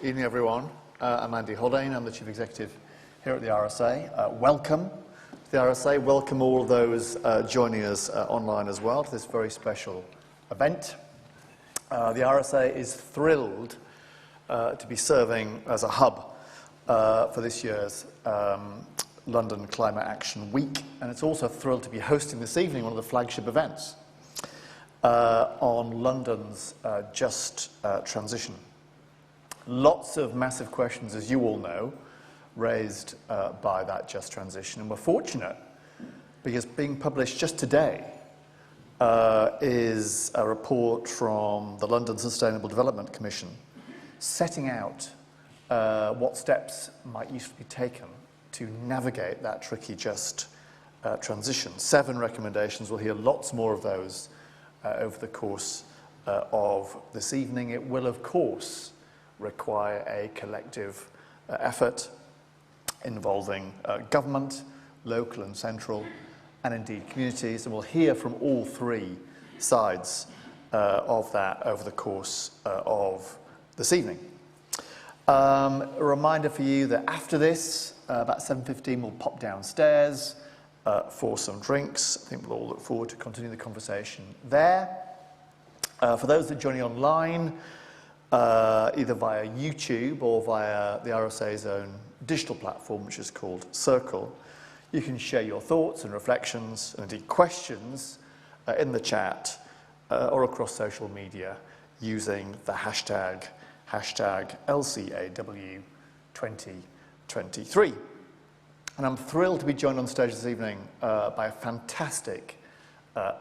Evening, everyone. I'm Andy Haldane. I'm the Chief Executive here at the RSA. Welcome to the RSA. Welcome all of those joining us online as well to this very special event. The RSA is thrilled to be serving as a hub for this year's London Climate Action Week, and it's also thrilled to be hosting this evening one of the flagship events on London's just transition. Lots of massive questions, as you all know, raised by that just transition, and we're fortunate because being published just today is a report from the London Sustainable Development Commission setting out what steps might usefully be taken to navigate that tricky just transition. 7 recommendations. We'll hear lots more of those over the course of this evening. It will, of course, require a collective effort involving government, local and central, and indeed communities, and we'll hear from all 3 sides of that over the course of this evening. A reminder for you that after this, about 7:15, we'll pop downstairs for some drinks. I think we'll all look forward to continuing the conversation there. For those that are joining online, either via YouTube or via the RSA's own digital platform, which is called Circle, you can share your thoughts and reflections and indeed questions in the chat or across social media using the hashtag LCAW2023. And I'm thrilled to be joined on stage this evening by a fantastic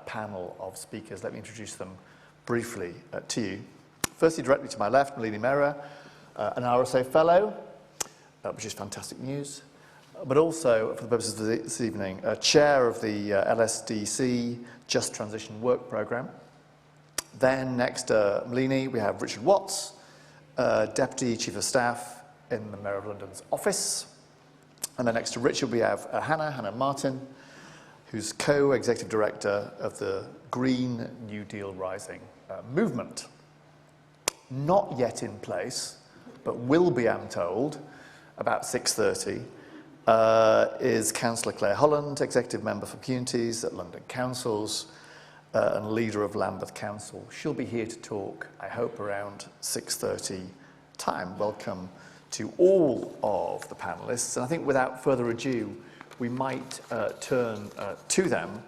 panel of speakers. Let me introduce them briefly to you. Firstly, directly to my left, Malini Mehra, an RSA Fellow, which is fantastic news, but also, for the purposes of this evening, Chair of the LSDC Just Transition Work Programme. Then, next to Malini, we have Richard Watts, Deputy Chief of Staff in the Mayor of London's office. And then next to Richard, we have Hannah Martin, who's Co-Executive Director of the Green New Deal Rising movement. Not yet in place, but will be, I'm told, about 6:30, is Councillor Claire Holland, Executive Member for Communities at London Councils and leader of Lambeth Council. She'll be here to talk, I hope, around 6:30 time. Welcome to all of the panellists. And I think without further ado, we might turn to them.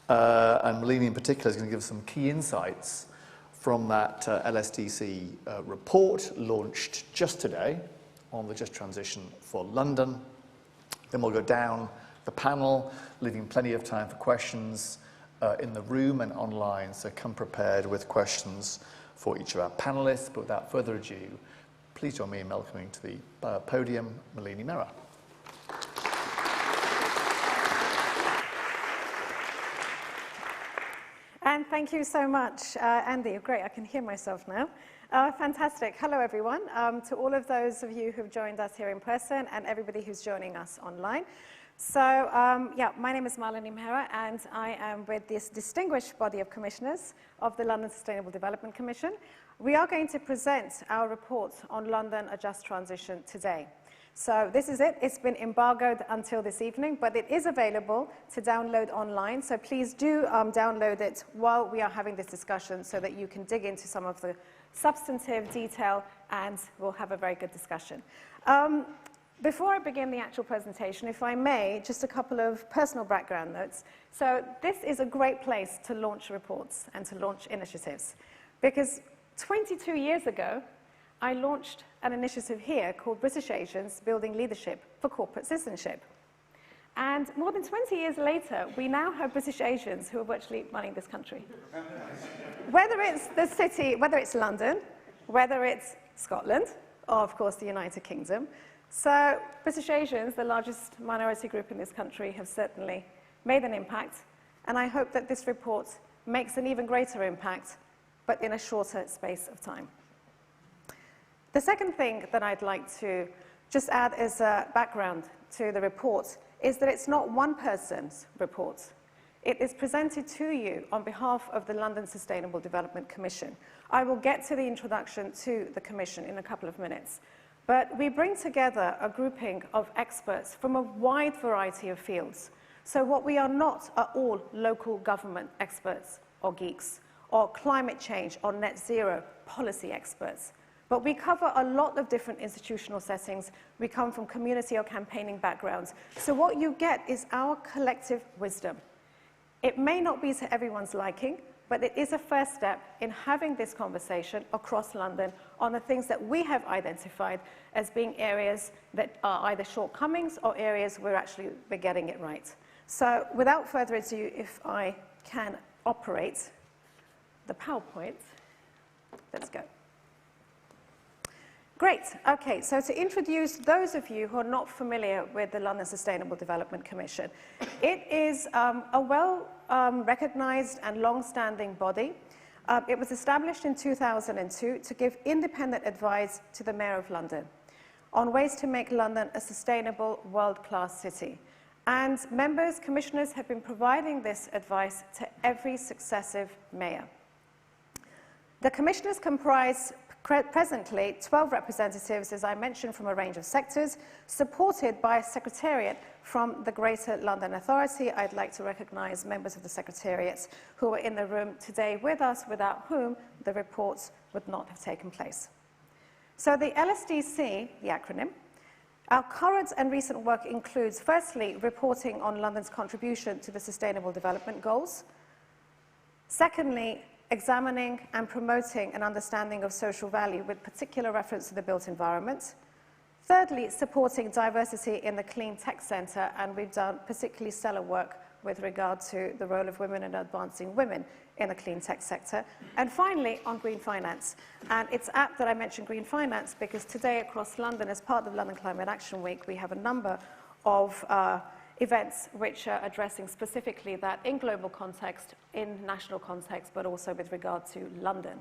And Malini in particular is going to give us some key insights from that LSDC report launched just today on the just transition for London. Then we'll go down the panel, leaving plenty of time for questions in the room and online, so come prepared with questions for each of our panellists. But without further ado, please join me in welcoming to the podium Malini Mehra. And thank you so much, Andy. Great, I can hear myself now. Fantastic. Hello, everyone. To all of those of you who've joined us here in person and everybody who's joining us online. So, my name is Malini Mehra, and I am with this distinguished body of commissioners of the London Sustainable Development Commission. We are going to present our report on London A Just Transition today. So this is it. It's been embargoed until this evening, but it is available to download online. So please do download it while we are having this discussion so that you can dig into some of the substantive detail and we'll have a very good discussion. Before I begin the actual presentation, if I may, just a couple of personal background notes. So this is a great place to launch reports and to launch initiatives, because 22 years ago, I launched an initiative here called British Asians Building Leadership for Corporate Citizenship. And more than 20 years later, we now have British Asians who are virtually running this country. Whether it's the city, whether it's London, whether it's Scotland, or of course the United Kingdom. So British Asians, the largest minority group in this country, have certainly made an impact. And I hope that this report makes an even greater impact, but in a shorter space of time. The second thing that I'd like to just add as a background to the report is that it's not one person's report. It is presented to you on behalf of the London Sustainable Development Commission. I will get to the introduction to the Commission in a couple of minutes. But we bring together a grouping of experts from a wide variety of fields. So what we are not are all local government experts or geeks, or climate change or net zero policy experts. But we cover a lot of different institutional settings. We come from community or campaigning backgrounds. So what you get is our collective wisdom. It may not be to everyone's liking, but it is a first step in having this conversation across London on the things that we have identified as being areas that are either shortcomings or areas where we're getting it right. So without further ado, if I can operate the PowerPoint, let's go. Great. Okay, so to introduce those of you who are not familiar with the London Sustainable Development Commission, it is a well-recognized and long-standing body. It was established in 2002 to give independent advice to the Mayor of London on ways to make London a sustainable, world-class city. And members, commissioners have been providing this advice to every successive mayor. The commissioners comprise presently 12 representatives, as I mentioned, from a range of sectors, supported by a secretariat from the Greater London Authority. I'd like to recognise members of the secretariat who are in the room today with us, without whom the reports would not have taken place. So the LSDC, the acronym, our current and recent work includes, firstly, reporting on London's contribution to the Sustainable Development Goals. Secondly, examining and promoting an understanding of social value with particular reference to the built environment. Thirdly, supporting diversity in the Clean Tech Centre, and we've done particularly stellar work with regard to the role of women and advancing women in the clean tech sector. And finally, on green finance. And it's apt that I mentioned green finance because today across London, as part of London Climate Action Week, we have a number of events which are addressing specifically that in global context, in national context, but also with regard to London.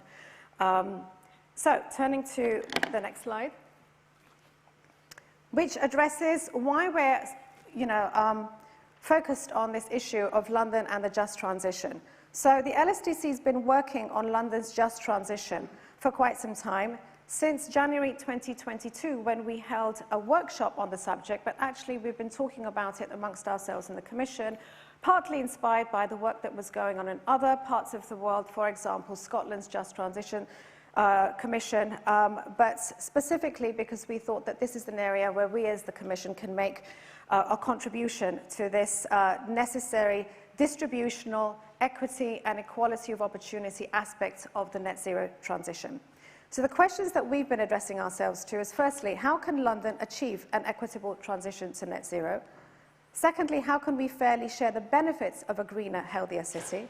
So turning to the next slide, which addresses why we're focused on this issue of London and the just transition. So the LSDC has been working on London's just transition for quite some time, since January 2022, when we held a workshop on the subject, but actually we've been talking about it amongst ourselves in the Commission, partly inspired by the work that was going on in other parts of the world, for example, Scotland's Just Transition Commission, but specifically because we thought that this is an area where we as the Commission can make a contribution to this necessary distributional equity and equality of opportunity aspect of the net zero transition. So the questions that we've been addressing ourselves to is, firstly, how can London achieve an equitable transition to net zero? Secondly, how can we fairly share the benefits of a greener, healthier city?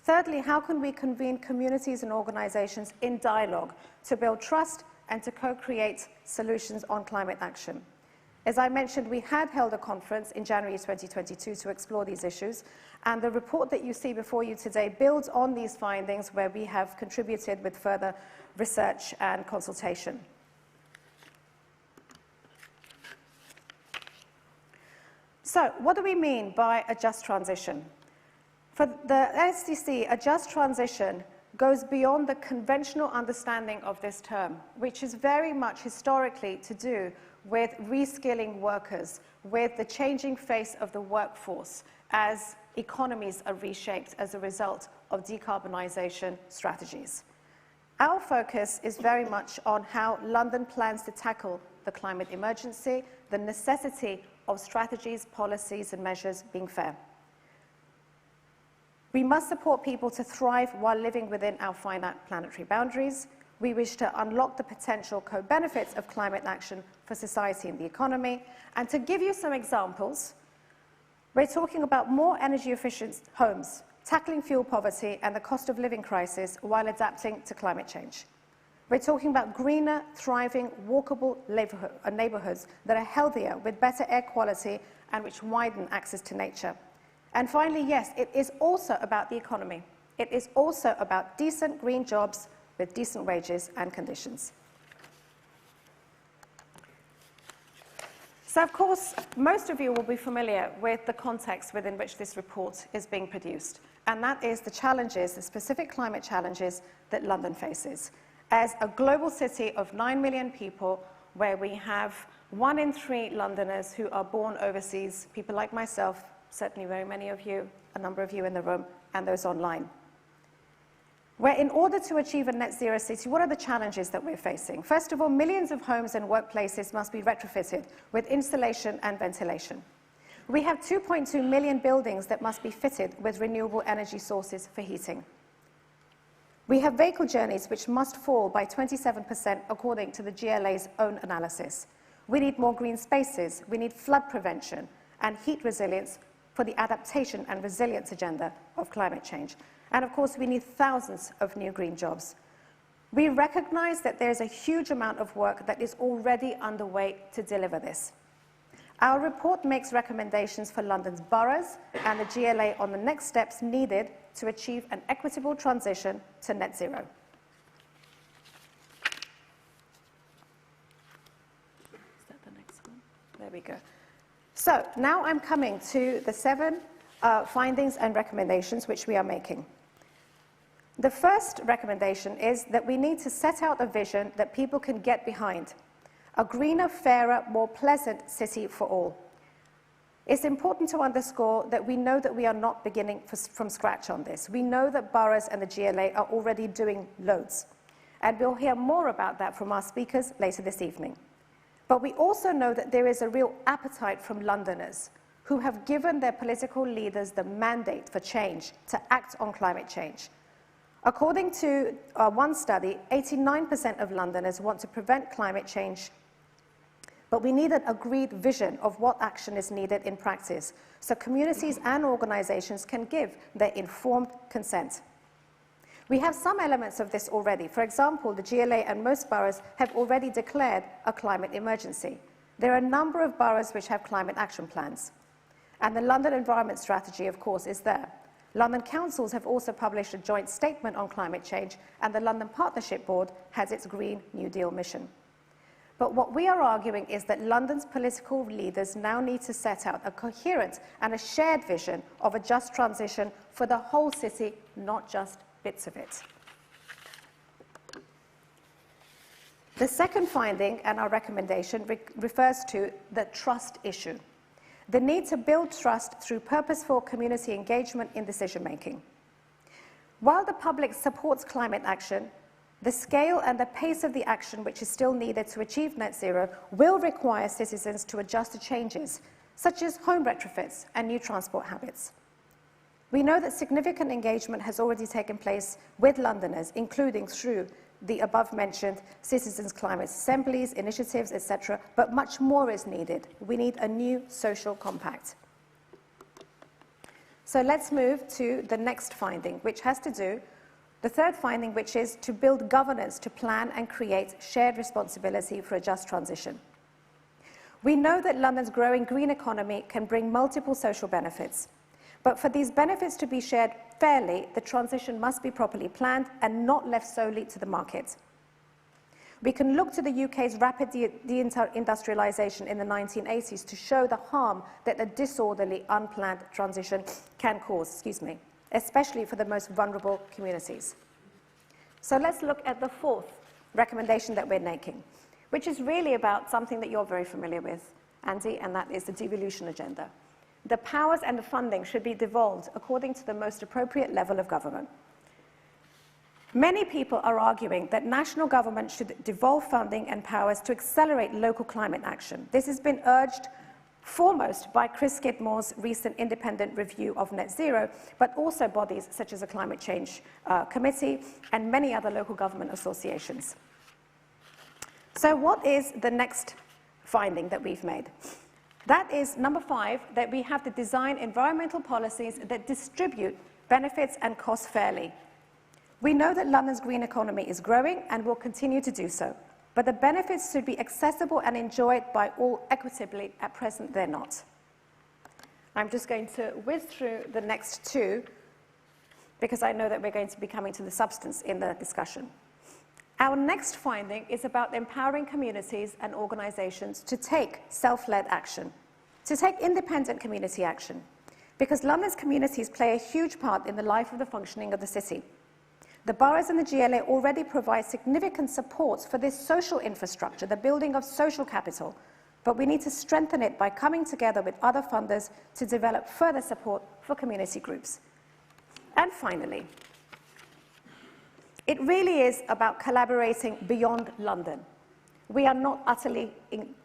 Thirdly, how can we convene communities and organisations in dialogue to build trust and to co-create solutions on climate action? As I mentioned, we had held a conference in January 2022 to explore these issues, and the report that you see before you today builds on these findings, where we have contributed with further research and consultation. So, what do we mean by a just transition? For the LSDC, a just transition goes beyond the conventional understanding of this term, which is very much historically to do with reskilling workers, with the changing face of the workforce as economies are reshaped as a result of decarbonisation strategies. Our focus is very much on how London plans to tackle the climate emergency, the necessity of strategies, policies and measures being fair. We must support people to thrive while living within our finite planetary boundaries. We wish to unlock the potential co-benefits of climate action for society and the economy. And to give you some examples, we're talking about more energy-efficient homes, tackling fuel poverty and the cost of living crisis while adapting to climate change. We're talking about greener, thriving, walkable neighbourhoods that are healthier, with better air quality and which widen access to nature. And finally, yes, it is also about the economy. It is also about decent green jobs with decent wages and conditions. So, of course, most of you will be familiar with the context within which this report is being produced, and that is the challenges, the specific climate challenges that London faces. As a global city of 9 million people, where we have 1 in 3 Londoners who are born overseas, people like myself, certainly very many of you, a number of you in the room, and those online. Where in order to achieve a net zero city, what are the challenges that we're facing? First of all, millions of homes and workplaces must be retrofitted with insulation and ventilation. We have 2.2 million buildings that must be fitted with renewable energy sources for heating. We have vehicle journeys which must fall by 27% according to the GLA's own analysis. We need more green spaces, we need flood prevention and heat resilience for the adaptation and resilience agenda of climate change. And of course, we need thousands of new green jobs. We recognize that there is a huge amount of work that is already underway to deliver this. Our report makes recommendations for London's boroughs and the GLA on the next steps needed to achieve an equitable transition to net zero. Is that the next one? There we go. So now I'm coming to the 7 findings and recommendations which we are making. The first recommendation is that we need to set out a vision that people can get behind. A greener, fairer, more pleasant city for all. It's important to underscore that we know that we are not beginning from scratch on this. We know that boroughs and the GLA are already doing loads. And we'll hear more about that from our speakers later this evening. But we also know that there is a real appetite from Londoners who have given their political leaders the mandate for change, to act on climate change. According to one study, 89% of Londoners want to prevent climate change, but we need an agreed vision of what action is needed in practice, so communities and organisations can give their informed consent. We have some elements of this already. For example, the GLA and most boroughs have already declared a climate emergency. There are a number of boroughs which have climate action plans. And the London Environment Strategy, of course, is there. London councils have also published a joint statement on climate change, and the London Partnership Board has its Green New Deal mission. But what we are arguing is that London's political leaders now need to set out a coherent and a shared vision of a just transition for the whole city, not just bits of it. The second finding and our recommendation refers to the trust issue. The need to build trust through purposeful community engagement in decision-making. While the public supports climate action, the scale and the pace of the action which is still needed to achieve net zero will require citizens to adjust to changes, such as home retrofits and new transport habits. We know that significant engagement has already taken place with Londoners, including through the above-mentioned citizens' climate assemblies, initiatives, etc., but much more is needed. We need a new social compact. So let's move to the next finding, which has to do, the third finding, which is to build governance to plan and create shared responsibility for a just transition. We know that London's growing green economy can bring multiple social benefits. But for these benefits to be shared fairly, the transition must be properly planned and not left solely to the market. We can look to the UK's rapid deindustrialisation in the 1980s to show the harm that a disorderly, unplanned transition can cause, especially for the most vulnerable communities. So let's look at the fourth recommendation that we're making, which is really about something that you're very familiar with, Andy, and that is the devolution agenda. The powers and the funding should be devolved according to the most appropriate level of government. Many people are arguing that national government should devolve funding and powers to accelerate local climate action. This has been urged foremost by Chris Skidmore's recent independent review of net zero, but also bodies such as the Climate Change Committee and many other local government associations. So what is the next finding that we've made? That is number 5, that we have to design environmental policies that distribute benefits and costs fairly. We know that London's green economy is growing and will continue to do so, but the benefits should be accessible and enjoyed by all equitably. At present, they're not. I'm just going to whiz through the next 2 because I know that we're going to be coming to the substance in the discussion. Our next finding is about empowering communities and organisations to take self-led action, to take independent community action, because London's communities play a huge part in the life of the functioning of the city. The boroughs and the GLA already provide significant support for this social infrastructure, the building of social capital, but we need to strengthen it by coming together with other funders to develop further support for community groups. And finally, it really is about collaborating beyond London. We are not utterly,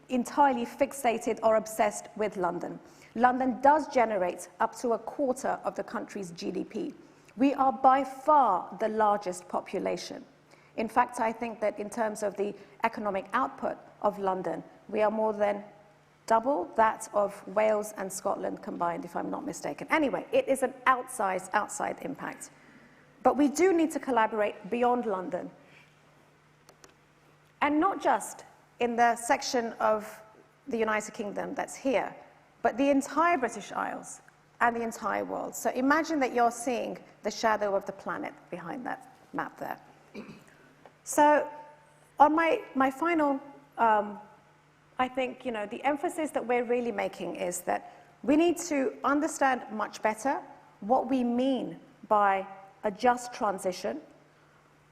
entirely fixated or obsessed with London. London does generate up to a quarter of the country's GDP. We are by far the largest population. In fact, I think that in terms of the economic output of London, we are more than double that of Wales and Scotland combined, if I'm not mistaken. Anyway, it is an outside impact. But we do need to collaborate beyond London. And not just in the section of the United Kingdom that's here, but the entire British Isles and the entire world. So imagine that you're seeing the shadow of the planet behind that map there. So on my final, I think, the emphasis that we're really making is that we need to understand much better what we mean by a just transition,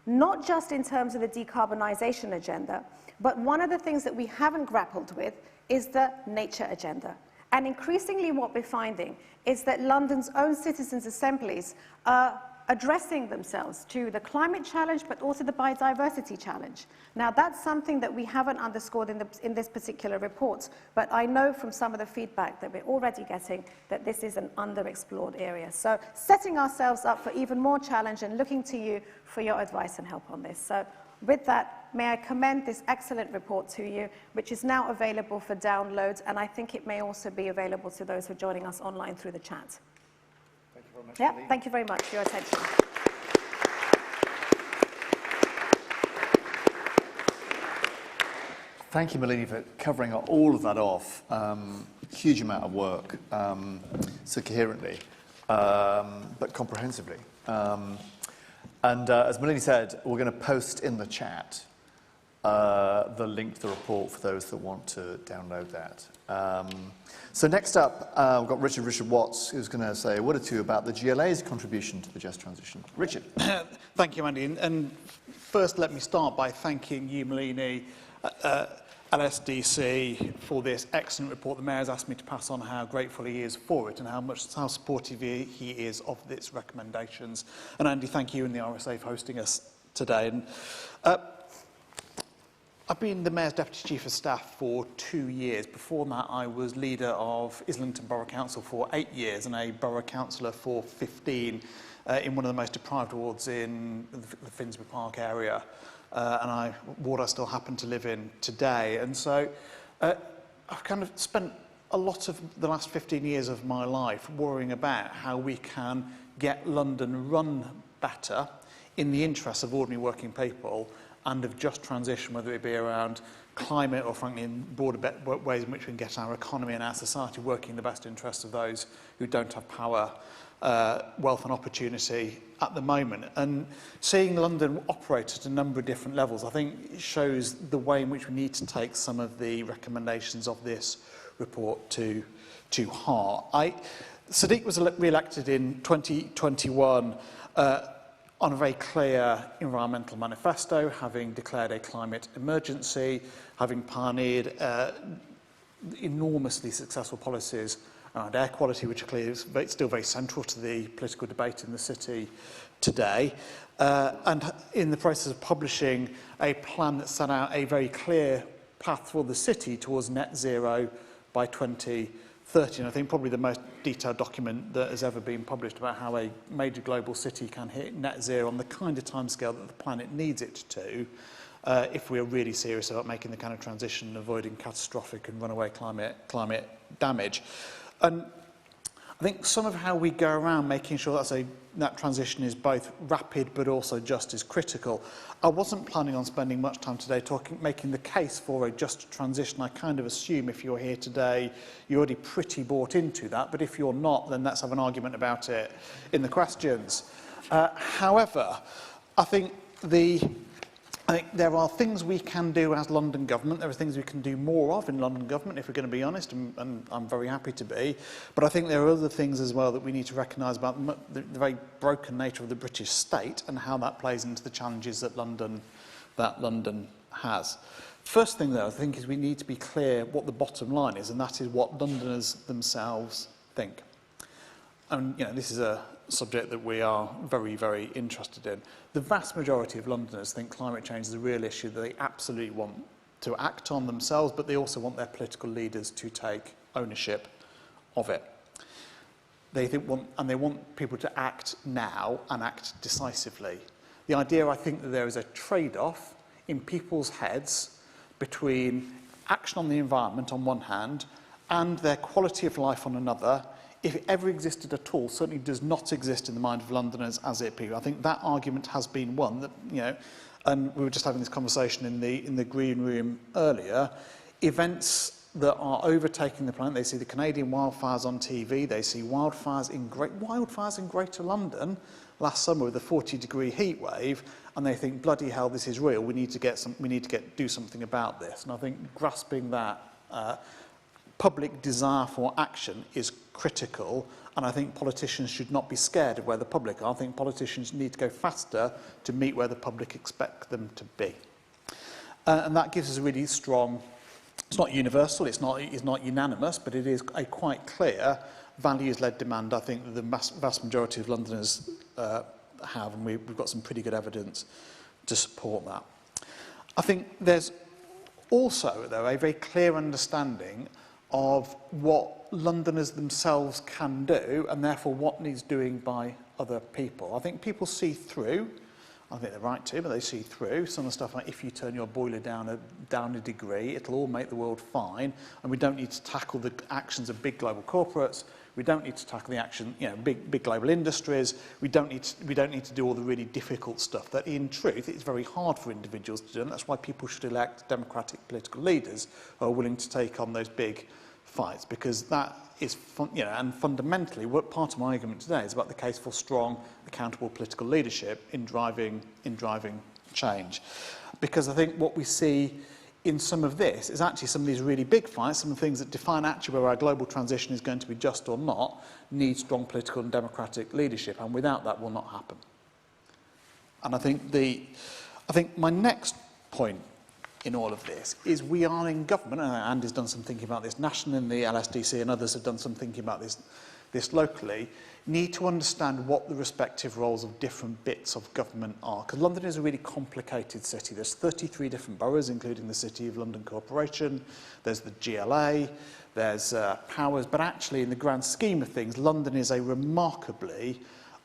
not just in terms of the decarbonisation agenda, but one of the things that we haven't grappled with is the nature agenda. And increasingly what we're finding is that London's own citizens' assemblies are addressing themselves to the climate challenge, but also the biodiversity challenge. Now, that's something that we haven't underscored in this particular report, but I know from some of the feedback that we're already getting that this is an underexplored area. So setting ourselves up for even more challenge and looking to you for your advice and help on this. So with that, may I commend this excellent report to you, which is now available for download, and I think it may also be available to those who are joining us online through the chat. Thank you very much. Yeah, thank you very much for your attention. Thank you, Malini, for covering all of that off. Huge amount of work, so coherently, but comprehensively. And as Malini said, we're going to post in the chat the link to the report for those that want to download that. So next up, we've got Richard Watts, who's going to say a word or two about the GLA's contribution to the just transition. Richard. Thank you, Andy. And first, let me start by thanking you, Malini, LSDC, for this excellent report. The Mayor has asked me to pass on how grateful he is for it and how supportive he is of its recommendations. And Andy, thank you and the RSA for hosting us today. And I've been the Mayor's Deputy Chief of Staff for 2 years. Before that, I was leader of Islington Borough Council for 8 years and a Borough Councillor for 15 in one of the most deprived wards in the Finsbury Park area. And ward I still happen to live in today. And so I've kind of spent a lot of the last 15 years of my life worrying about how we can get London run better in the interests of ordinary working people and of just transition, whether it be around climate or, frankly, in broader ways in which we can get our economy and our society working in the best interests of those who don't have power, wealth and opportunity at the moment. And seeing London operate at a number of different levels, I think it shows the way in which we need to take some of the recommendations of this report to heart. Sadiq was re-elected in 2021 on a very clear environmental manifesto, having declared a climate emergency, having pioneered enormously successful policies around air quality, which are clearly still very central to the political debate in the city today, and in the process of publishing a plan that set out a very clear path for the city towards net zero by 2030. And I think probably the most detailed document that has ever been published about how a major global city can hit net zero on the kind of timescale that the planet needs it to, if we are really serious about making the kind of transition and avoiding catastrophic and runaway climate damage. And I think some of how we go around making sure that transition is both rapid but also just as critical. I wasn't planning on spending much time today making the case for a just transition. I kind of assume if you're here today, you're already pretty bought into that. But if you're not, then let's have an argument about it in the questions. However, I think the I think there are things we can do as London government. There are things we can do more of in London government, if we're going to be honest, and I'm very happy to be. But I think there are other things as well that we need to recognise about the very broken nature of the British state and how that plays into the challenges that London has. First thing, though, I think is we need to be clear what the bottom line is, and that is what Londoners themselves think. And this is a subject that we are very, very interested in. The vast majority of Londoners think climate change is a real issue that they absolutely want to act on themselves, but they also want their political leaders to take ownership of it. They want people to act now and act decisively. The idea, I think, that there is a trade-off in people's heads between action on the environment on one hand and their quality of life on another, if it ever existed at all, certainly does not exist in the mind of Londoners as it be. I think that argument has been one that, and we were just having this conversation in the green room earlier, events that are overtaking the planet. They see the Canadian wildfires on TV, they see wildfires in Greater London last summer with a 40-degree heat wave, and they think, bloody hell, this is real, we need to do something about this. And I think grasping that public desire for action is critical, and I think politicians should not be scared of where the public are. I think politicians need to go faster to meet where the public expect them to be. And that gives us a really strong, it's not universal, it's not unanimous, but it is a quite clear values-led demand, I think, that the vast majority of Londoners have, and we've got some pretty good evidence to support that. I think there's also, though, a very clear understanding of what Londoners themselves can do, and therefore what needs doing by other people. I think people see through, I think they're right to, but they see through some of the stuff like if you turn your boiler down a degree, it'll all make the world fine, and we don't need to tackle the actions of big global corporates. We don't need to tackle the action, big global industries. We don't need to do all the really difficult stuff that, in truth, it's very hard for individuals to do, and that's why people should elect democratic political leaders who are willing to take on those big fights, because that is, and fundamentally, what part of my argument today is about the case for strong, accountable political leadership in driving change, because I think what we see in some of this is actually some of these really big fights, some of the things that define actually whether our global transition is going to be just or not, need strong political and democratic leadership, and without that will not happen. And I think my next point in all of this is we are in government, and Andy's done some thinking about this nationally, and the LSDC and others have done some thinking about this locally, need to understand what the respective roles of different bits of government are. Because London is a really complicated city. There's 33 different boroughs, including the City of London Corporation. There's the GLA, there's powers. But actually, in the grand scheme of things, London is a remarkably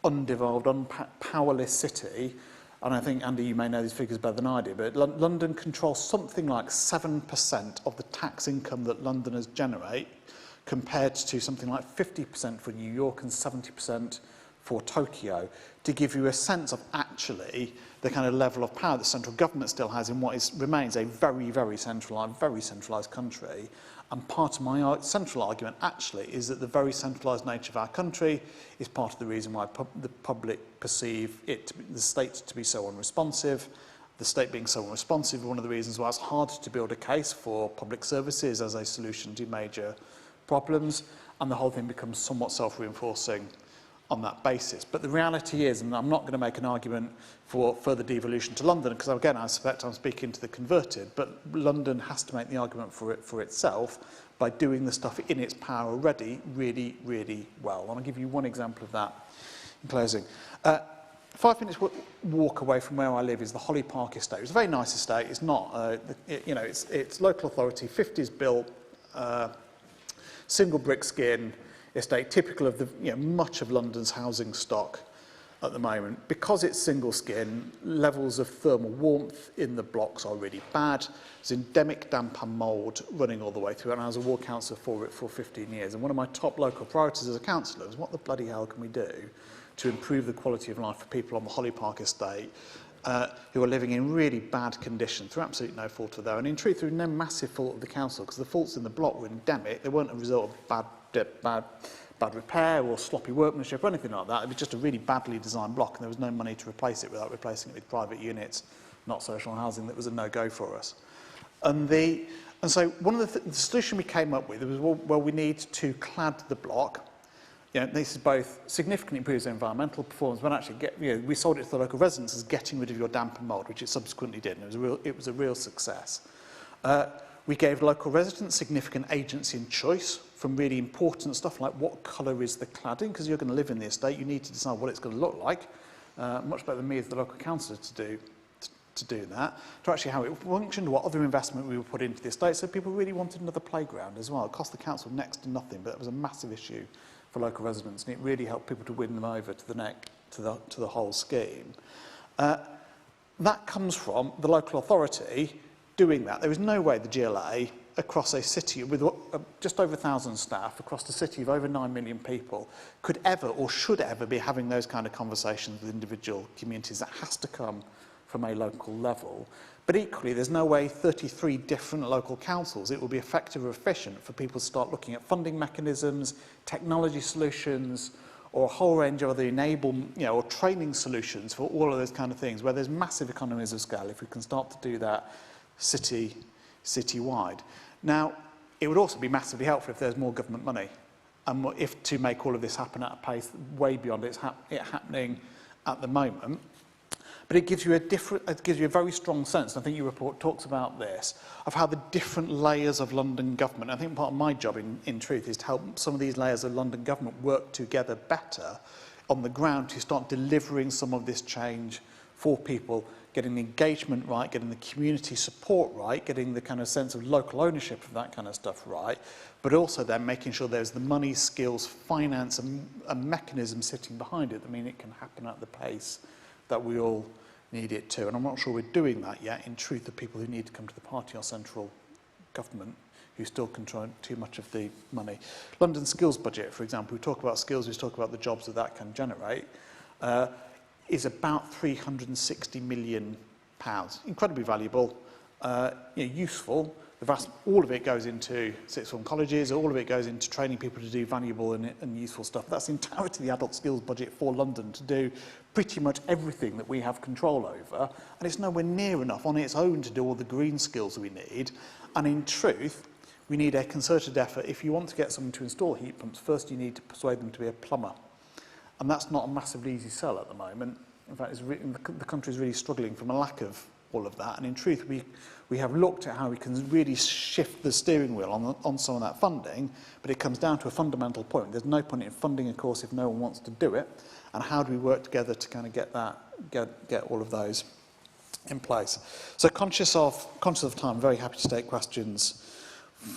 undevolved, powerless city. And I think, Andy, you may know these figures better than I do, but London controls something like 7% of the tax income that Londoners generate, compared to something like 50% for New York and 70% for Tokyo, to give you a sense of actually the kind of level of power that central government still has in what remains a very, very centralised country. And part of my central argument actually is that the very centralised nature of our country is part of the reason why the public perceive the state to be so unresponsive. The state being so unresponsive is one of the reasons why it's hard to build a case for public services as a solution to major problems, and the whole thing becomes somewhat self-reinforcing on that basis. But the reality is, and I'm not going to make an argument for further devolution to London, because again, I suspect I'm speaking to the converted, but London has to make the argument for itself by doing the stuff in its power already really, really well. And I'll give you one example of that in closing. 5 minutes walk away from where I live is the Holly Park estate. It's a very nice estate. It's not, it's local authority, 50s built, single brick skin estate, typical of the much of London's housing stock at the moment. Because it's single skin, levels of thermal warmth in the blocks are really bad. There's endemic damp and mould running all the way through, and I was a ward councillor for it for 15 years. And one of my top local priorities as a councillor is what the bloody hell can we do to improve the quality of life for people on the Holly Park estate who are living in really bad conditions through absolutely no fault of their own. In truth, through no massive fault of the council, because the faults in the block were endemic. They weren't a result of bad repair or sloppy workmanship or anything like that. It was just a really badly designed block, and there was no money to replace it without replacing it with private units not social housing, that was a no-go for us. And so one of the solution we came up with was, well, we need to clad the block. This is both significantly improves environmental performance, but actually we sold it to the local residents as getting rid of your damp and mould, which it subsequently did, and it was a real success. We gave local residents significant agency and choice from really important stuff like what colour is the cladding, because you're going to live in the estate, you need to decide what it's going to look like. Much better than me as the local councillor to do that, to actually how it functioned, what other investment we would put into the estate. So people really wanted another playground as well. It cost the council next to nothing, but it was a massive issue for local residents, and it really helped people to win them over to the whole scheme. That comes from the local authority doing that. There was no way the GLA across a city with just over 1,000 staff, across a city of over 9 million people, could ever or should ever be having those kind of conversations with individual communities. That has to come from a local level. But equally, there's no way 33 different local councils, it will be effective or efficient for people to start looking at funding mechanisms, technology solutions, or a whole range of other or training solutions for all of those kind of things, where there's massive economies of scale if we can start to do that citywide. Now, it would also be massively helpful if there's more government money, and if to make all of this happen at a pace way beyond it happening at the moment. But it gives you a very strong sense, and I think your report talks about this, of how the different layers of London government, I think part of my job in truth is to help some of these layers of London government work together better on the ground to start delivering some of this change for people, getting the engagement right, getting the community support right, getting the kind of sense of local ownership of that kind of stuff right, but also then making sure there's the money, skills, finance and mechanism sitting behind it that mean it can happen at the pace that we all need it to. And I'm not sure we're doing that yet. In truth, the people who need to come to the party are central government, who still control too much of the money. London skills budget, for example, we talk about skills, we talk about the jobs that can generate, is about £360 million. Incredibly valuable, useful. All of it goes into sixth form colleges, all of it goes into training people to do valuable and useful stuff. That's the entirety of the adult skills budget for London to do pretty much everything that we have control over, and it's nowhere near enough on its own to do all the green skills we need. And in truth, we need a concerted effort. If you want to get someone to install heat pumps, first you need to persuade them to be a plumber. And that's not a massively easy sell at the moment. In fact, the country is really struggling from a lack of all of that. And in truth, we have looked at how we can really shift the steering wheel on some of that funding, but it comes down to a fundamental point. There's no point in funding a course if no one wants to do it. And how do we work together to kind of get all of those in place? So conscious of time, very happy to take questions.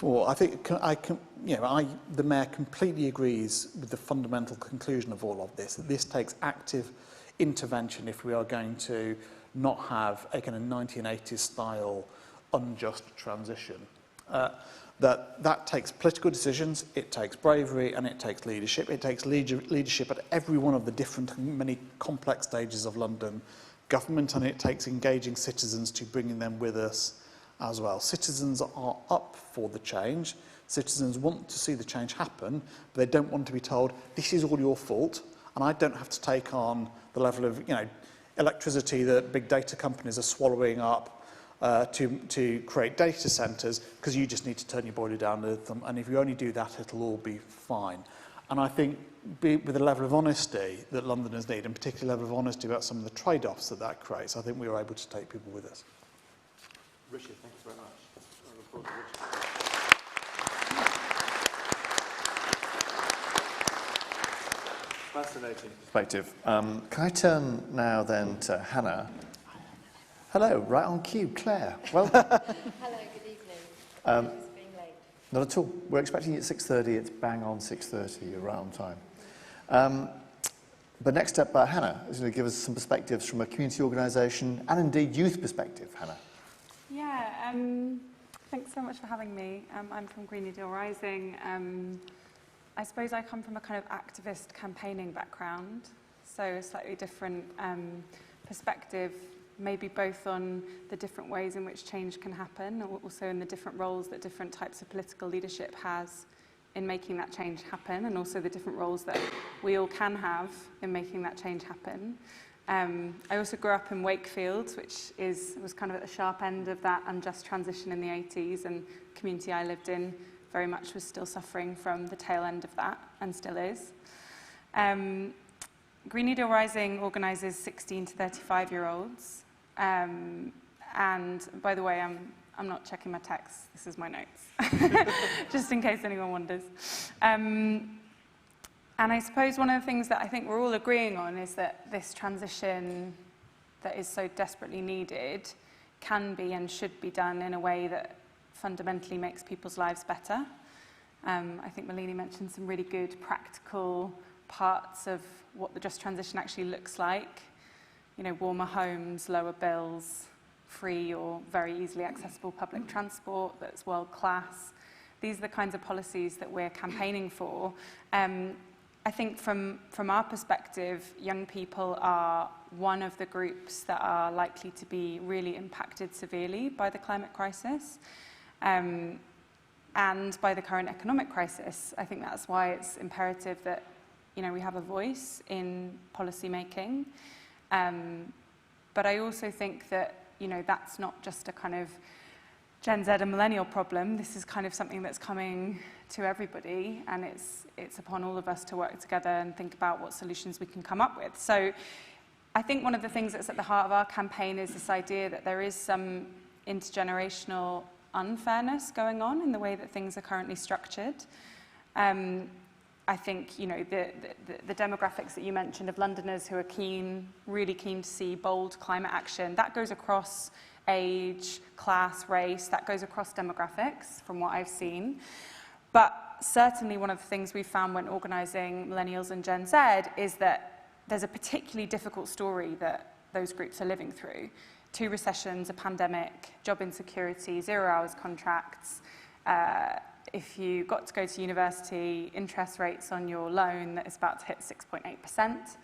I think the Mayor completely agrees with the fundamental conclusion of all of this, that this takes active intervention if we are going to not have a kind of 1980s style unjust transition. That takes political decisions, it takes bravery, and it takes leadership. It takes leadership at every one of the many complex stages of London government, and it takes engaging citizens to bringing them with us as well. Citizens are up for the change. Citizens want to see the change happen, but they don't want to be told, this is all your fault, and I don't have to take on the level of electricity that big data companies are swallowing up to create data centres, because you just need to turn your boiler down with them, and if you only do that, it'll all be fine. And I think with the level of honesty that Londoners need, and particularly the level of honesty about some of the trade-offs that creates, I think we were able to take people with us. Richard, thank you very much. I look forward to Richard. Fascinating perspective. Can I turn now then to Hannah? Hello, right on cue, Claire. Welcome. Hello, good evening. Apologies for being late. Not at all. We're expecting you at 6:30. It's bang on 6:30. You're right on time. But next up, Hannah is going to give us some perspectives from a community organisation and indeed youth perspective. Hannah. Yeah, thanks so much for having me. I'm from Green New Deal Rising. I suppose I come from a kind of activist campaigning background, so a slightly different perspective, maybe both on the different ways in which change can happen, and also in the different roles that different types of political leadership has in making that change happen, and also the different roles that we all can have in making that change happen. I also grew up in Wakefield, which was kind of at the sharp end of that unjust transition in the 80s, and the community I lived in very much was still suffering from the tail end of that, and still is. Green New Deal Rising organises 16 to 35-year-olds, and by the way, I'm not checking my texts, this is my notes, just in case anyone wonders. And I suppose one of the things that I think we're all agreeing on is that this transition that is so desperately needed can be and should be done in a way that fundamentally makes people's lives better. I think Melanie mentioned some really good practical parts of what the just transition actually looks like. You know, warmer homes, lower bills, free or very easily accessible public transport that's world class. These are the kinds of policies that we're campaigning for. I think from our perspective, young people are one of the groups that are likely to be really impacted severely by the climate crisis and by the current economic crisis. I think that's why it's imperative that, you know, we have a voice in policy making. But I also think that, you know, that's not just a kind of Gen Z and millennial problem. This is kind of something that's coming to everybody, and it's upon all of us to work together and think about what solutions we can come up with. So I think one of the things that's at the heart of our campaign is this idea that there is some intergenerational unfairness going on in the way that things are currently structured. I think, you know, the demographics that you mentioned of Londoners who are really keen to see bold climate action, that goes across age, class, race, that goes across demographics from what I've seen. But certainly one of the things we've found when organising millennials and Gen Z is that there's a particularly difficult story that those groups are living through. 2 recessions, a pandemic, job insecurity, 0-hours contracts. If you got to go to university, interest rates on your loan that is about to hit 6.8%.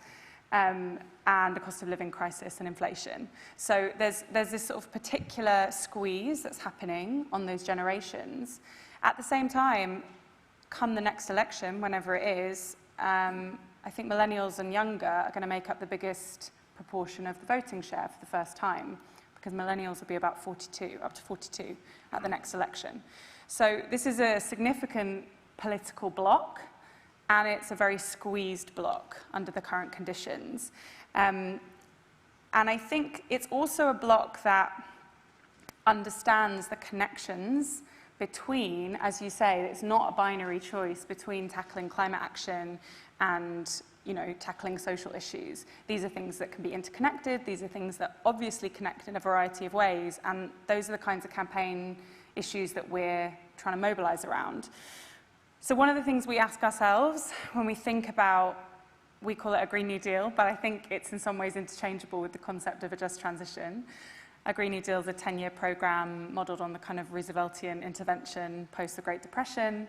And the cost of living crisis and inflation. So there's this sort of particular squeeze that's happening on those generations. At the same time, come the next election, whenever it is, I think millennials and younger are going to make up the biggest proportion of the voting share for the first time, because millennials will be about 42, up to 42 at the next election. So this is a significant political bloc, and it's a very squeezed bloc under the current conditions. And I think it's also a bloc that understands the connections between, as you say, it's not a binary choice between tackling climate action and, you know, tackling social issues. These are things that can be interconnected. These are things that obviously connect in a variety of ways. And those are the kinds of campaign issues that we're trying to mobilize around. So one of the things we ask ourselves when we think about, we call it a Green New Deal, but I think it's in some ways interchangeable with the concept of a just transition. A Green New Deal is a 10-year program modelled on the kind of Rooseveltian intervention post the Great Depression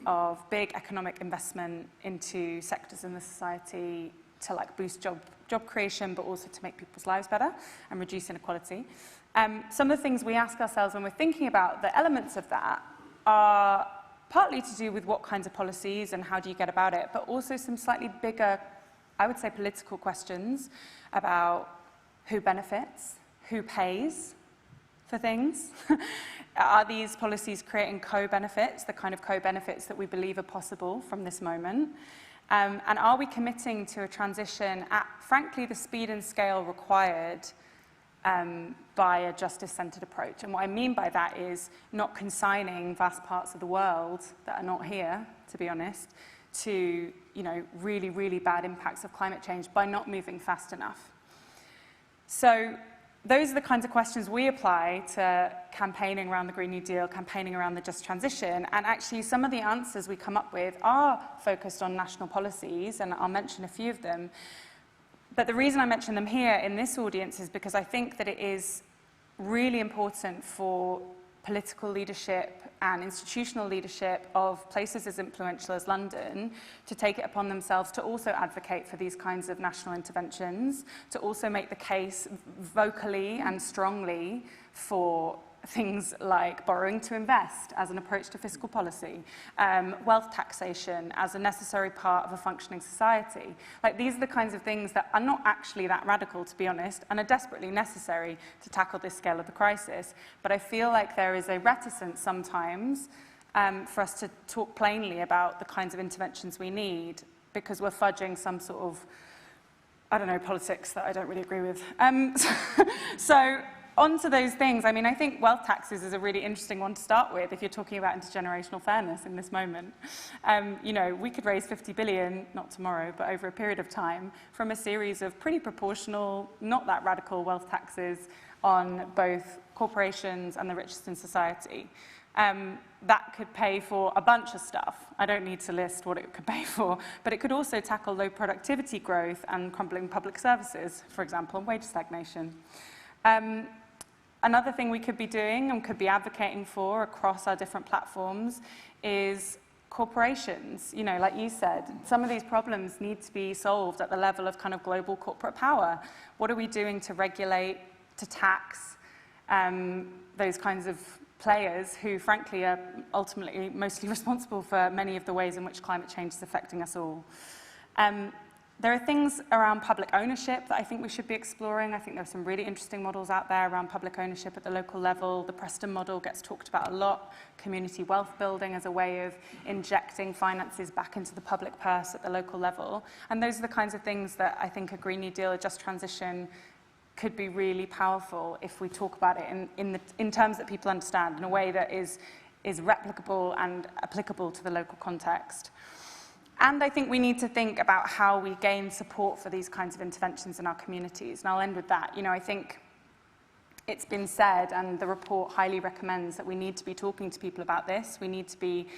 of big economic investment into sectors in the society to like boost job creation, but also to make people's lives better and reduce inequality. Some of the things we ask ourselves when we're thinking about the elements of that are partly to do with what kinds of policies and how do you get about it, but also some slightly bigger, I would say, political questions about who benefits, who pays for things. Are these policies creating co-benefits, the kind of co-benefits that we believe are possible from this moment? And are we committing to a transition at, frankly, the speed and scale required by a justice-centred approach? And what I mean by that is not consigning vast parts of the world that are not here, to be honest, to, you know, really, really bad impacts of climate change by not moving fast enough. So those are the kinds of questions we apply to campaigning around the Green New Deal, campaigning around the just transition. And actually, some of the answers we come up with are focused on national policies, and I'll mention a few of them. But the reason I mention them here in this audience is because I think that it is really important for political leadership and institutional leadership of places as influential as London to take it upon themselves to also advocate for these kinds of national interventions, to also make the case vocally and strongly for things like borrowing to invest as an approach to fiscal policy, wealth taxation as a necessary part of a functioning society. Like, these are the kinds of things that are not actually that radical, to be honest, and are desperately necessary to tackle this scale of the crisis. But I feel like there is a reticence sometimes for us to talk plainly about the kinds of interventions we need, because we're fudging some sort of, I don't know, politics that I don't really agree with. So onto those things, I mean, I think wealth taxes is a really interesting one to start with if you're talking about intergenerational fairness in this moment. You know, we could raise 50 billion, not tomorrow, but over a period of time, from a series of pretty proportional, not that radical wealth taxes on both corporations and the richest in society. That could pay for a bunch of stuff. I don't need to list what it could pay for, but it could also tackle low productivity growth and crumbling public services, for example, and wage stagnation. Another thing we could be doing and could be advocating for across our different platforms is corporations. You know, like you said, some of these problems need to be solved at the level of kind of global corporate power. What are we doing to regulate, to tax those kinds of players who, frankly, are ultimately mostly responsible for many of the ways in which climate change is affecting us all? There are things around public ownership that I think we should be exploring. I think there are some really interesting models out there around public ownership at the local level. The Preston model gets talked about a lot. Community wealth building as a way of injecting finances back into the public purse at the local level. And those are the kinds of things that I think a Green New Deal, a just transition, could be really powerful if we talk about it in terms that people understand, in a way that is replicable and applicable to the local context. And I think we need to think about how we gain support for these kinds of interventions in our communities. And I'll end with that. You know, I think it's been said, and the report highly recommends, that we need to be talking to people about this. We need to be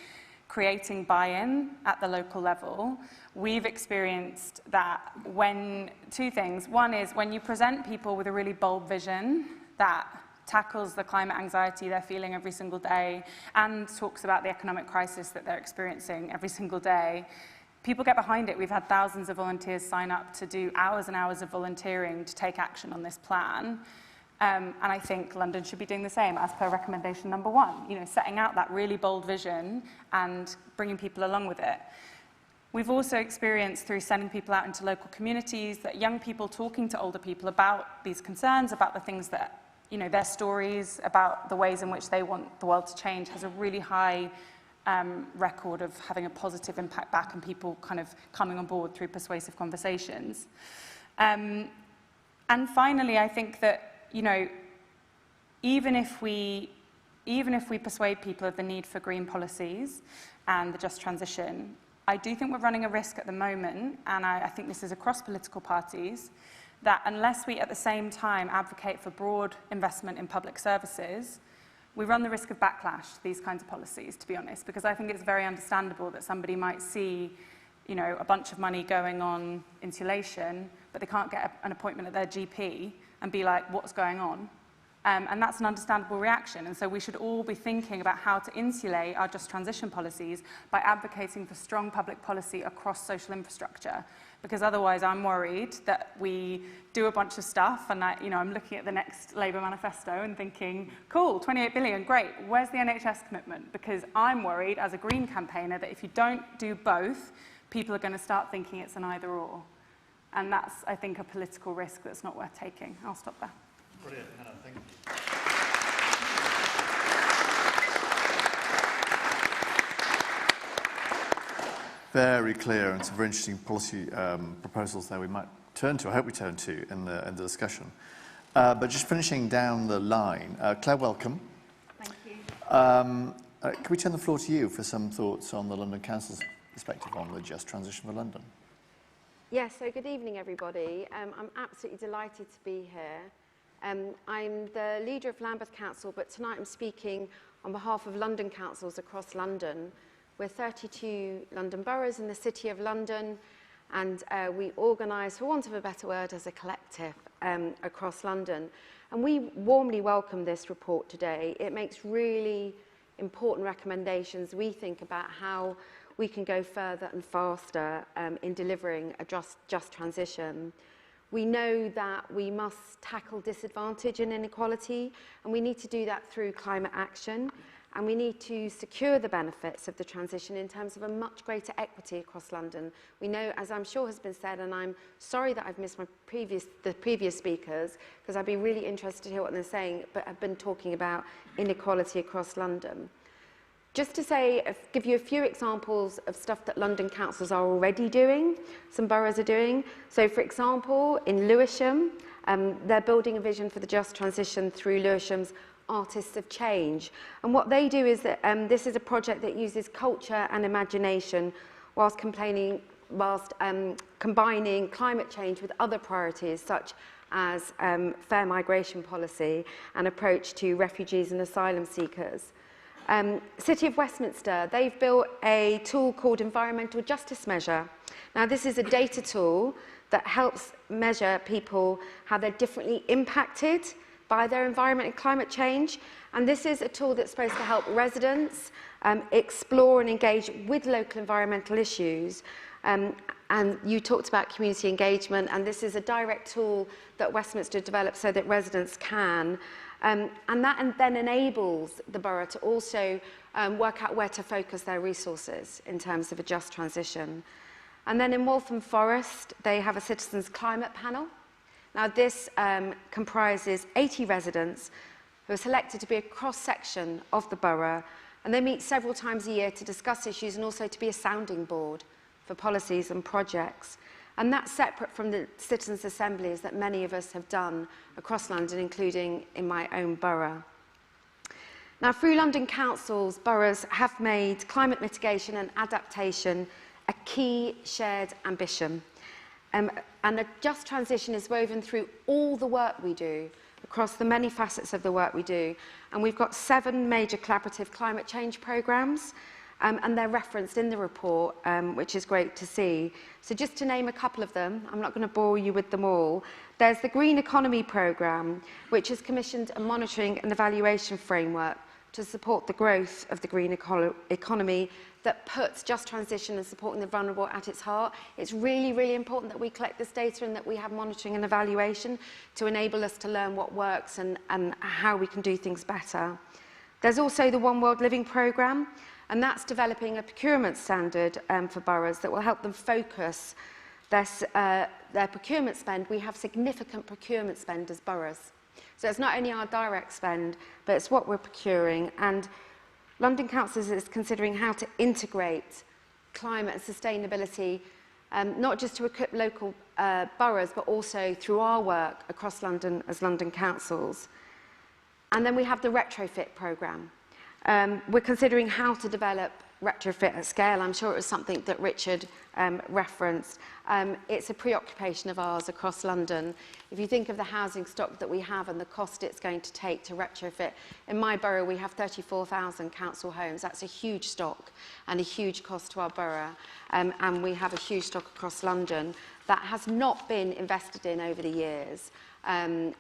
creating buy-in at the local level. We've experienced that when two things. One is when you present people with a really bold vision that tackles the climate anxiety they're feeling every single day and talks about the economic crisis that they're experiencing every single day, people get behind it. We've had thousands of volunteers sign up to do hours and hours of volunteering to take action on this plan. And I think London should be doing the same, as per recommendation number 1, you know, setting out that really bold vision and bringing people along with it. We've also experienced, through sending people out into local communities, that young people talking to older people about these concerns, about the things that, you know, their stories, about the ways in which they want the world to change, has a really high record of having a positive impact back and people kind of coming on board through persuasive conversations. And finally, I think that, you know, even if we persuade people of the need for green policies and the just transition, I do think we're running a risk at the moment, and I think this is across political parties, that unless we at the same time advocate for broad investment in public services, we run the risk of backlash to these kinds of policies, to be honest, because I think it's very understandable that somebody might see, you know, a bunch of money going on insulation, but they can't get an appointment at their GP and be like, what's going on? And that's an understandable reaction. And so we should all be thinking about how to insulate our just transition policies by advocating for strong public policy across social infrastructure. Because otherwise I'm worried that we do a bunch of stuff and that, you know, I'm looking at the next Labour manifesto and thinking, cool, 28 billion, great, where's the NHS commitment? Because I'm worried as a Green campaigner that if you don't do both, people are going to start thinking it's an either or. And that's, I think, a political risk that's not worth taking. I'll stop there. Brilliant, Hannah, thank you. Very clear and some very interesting policy proposals there we might turn to, I hope we turn to in the discussion. But just finishing down the line, Claire, welcome. Thank you. Can we turn the floor to you for some thoughts on the London Council's perspective on the just transition for London? Yes, so good evening, everybody. I'm absolutely delighted to be here. I'm the leader of Lambeth Council, but tonight I'm speaking on behalf of London councils across London. We're 32 London boroughs in the City of London, and we organise, for want of a better word, as a collective across London. And we warmly welcome this report today. It makes really important recommendations, we think, about how we can go further and faster in delivering a just transition. We know that we must tackle disadvantage and inequality, and we need to do that through climate action. And we need to secure the benefits of the transition in terms of a much greater equity across London. We know, as I'm sure has been said, and I'm sorry that I've missed the previous speakers, because I'd be really interested to hear what they're saying, but I've been talking about inequality across London. Just to say, give you a few examples of stuff that London councils are already doing, some boroughs are doing. So, for example, in Lewisham, they're building a vision for the just transition through Lewisham's Artists of Change. And what they do is that this is a project that uses culture and imagination whilst combining climate change with other priorities such as fair migration policy and approach to refugees and asylum seekers. City of Westminster, they've built a tool called Environmental Justice Measure. Now, this is a data tool that helps measure people, how they're differently impacted by their environment and climate change. And this is a tool that's supposed to help residents explore and engage with local environmental issues. And you talked about community engagement, and this is a direct tool that Westminster developed so that residents can. And that then enables the borough to also work out where to focus their resources in terms of a just transition. And then in Waltham Forest, they have a citizens' climate panel. Now, this comprises 80 residents who are selected to be a cross-section of the borough, and they meet several times a year to discuss issues and also to be a sounding board for policies and projects. And that's separate from the citizens' assemblies that many of us have done across London, including in my own borough. Now, through London councils, boroughs have made climate mitigation and adaptation a key shared ambition. And a just transition is woven through all the work we do, across the many facets of the work we do. And we've got 7 major collaborative climate change programmes, and they're referenced in the report, which is great to see. So just to name a couple of them, I'm not going to bore you with them all. There's the Green Economy Programme, which has commissioned a monitoring and evaluation framework to support the growth of the green economy that puts just transition and supporting the vulnerable at its heart. It's really, really important that we collect this data and that we have monitoring and evaluation to enable us to learn what works and how we can do things better. There's also the One World Living programme, and that's developing a procurement standard for boroughs that will help them focus their procurement spend. We have significant procurement spend as boroughs. So it's not only our direct spend, but it's what we're procuring. And London Council is considering how to integrate climate and sustainability, not just to equip local boroughs, but also through our work across London as London councils. And then we have the retrofit programme. We're considering how to develop retrofit at scale. I'm sure it was something that Richard referenced. It's a preoccupation of ours across London. If you think of the housing stock that we have and the cost it's going to take to retrofit, in my borough we have 34,000 council homes. That's a huge stock and a huge cost to our borough. And we have a huge stock across London that has not been invested in over the years. And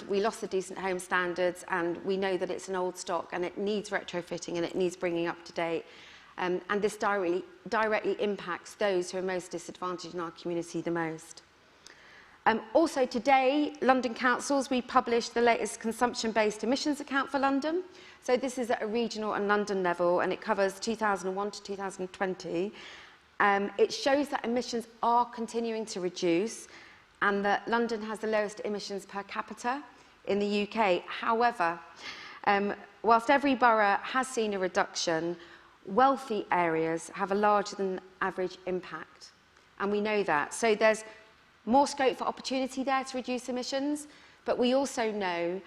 we lost the decent home standards, and we know that it's an old stock and it needs retrofitting and it needs bringing up to date. And this directly impacts those who are most disadvantaged in our community the most. Also today, London councils, we published the latest consumption-based emissions account for London. So this is at a regional and London level, and it covers 2001 to 2020. It shows that emissions are continuing to reduce, and that London has the lowest emissions per capita in the UK. However, whilst every borough has seen a reduction, wealthy areas have a larger than average impact, and we know that. So there's more scope for opportunity there to reduce emissions, but we also know,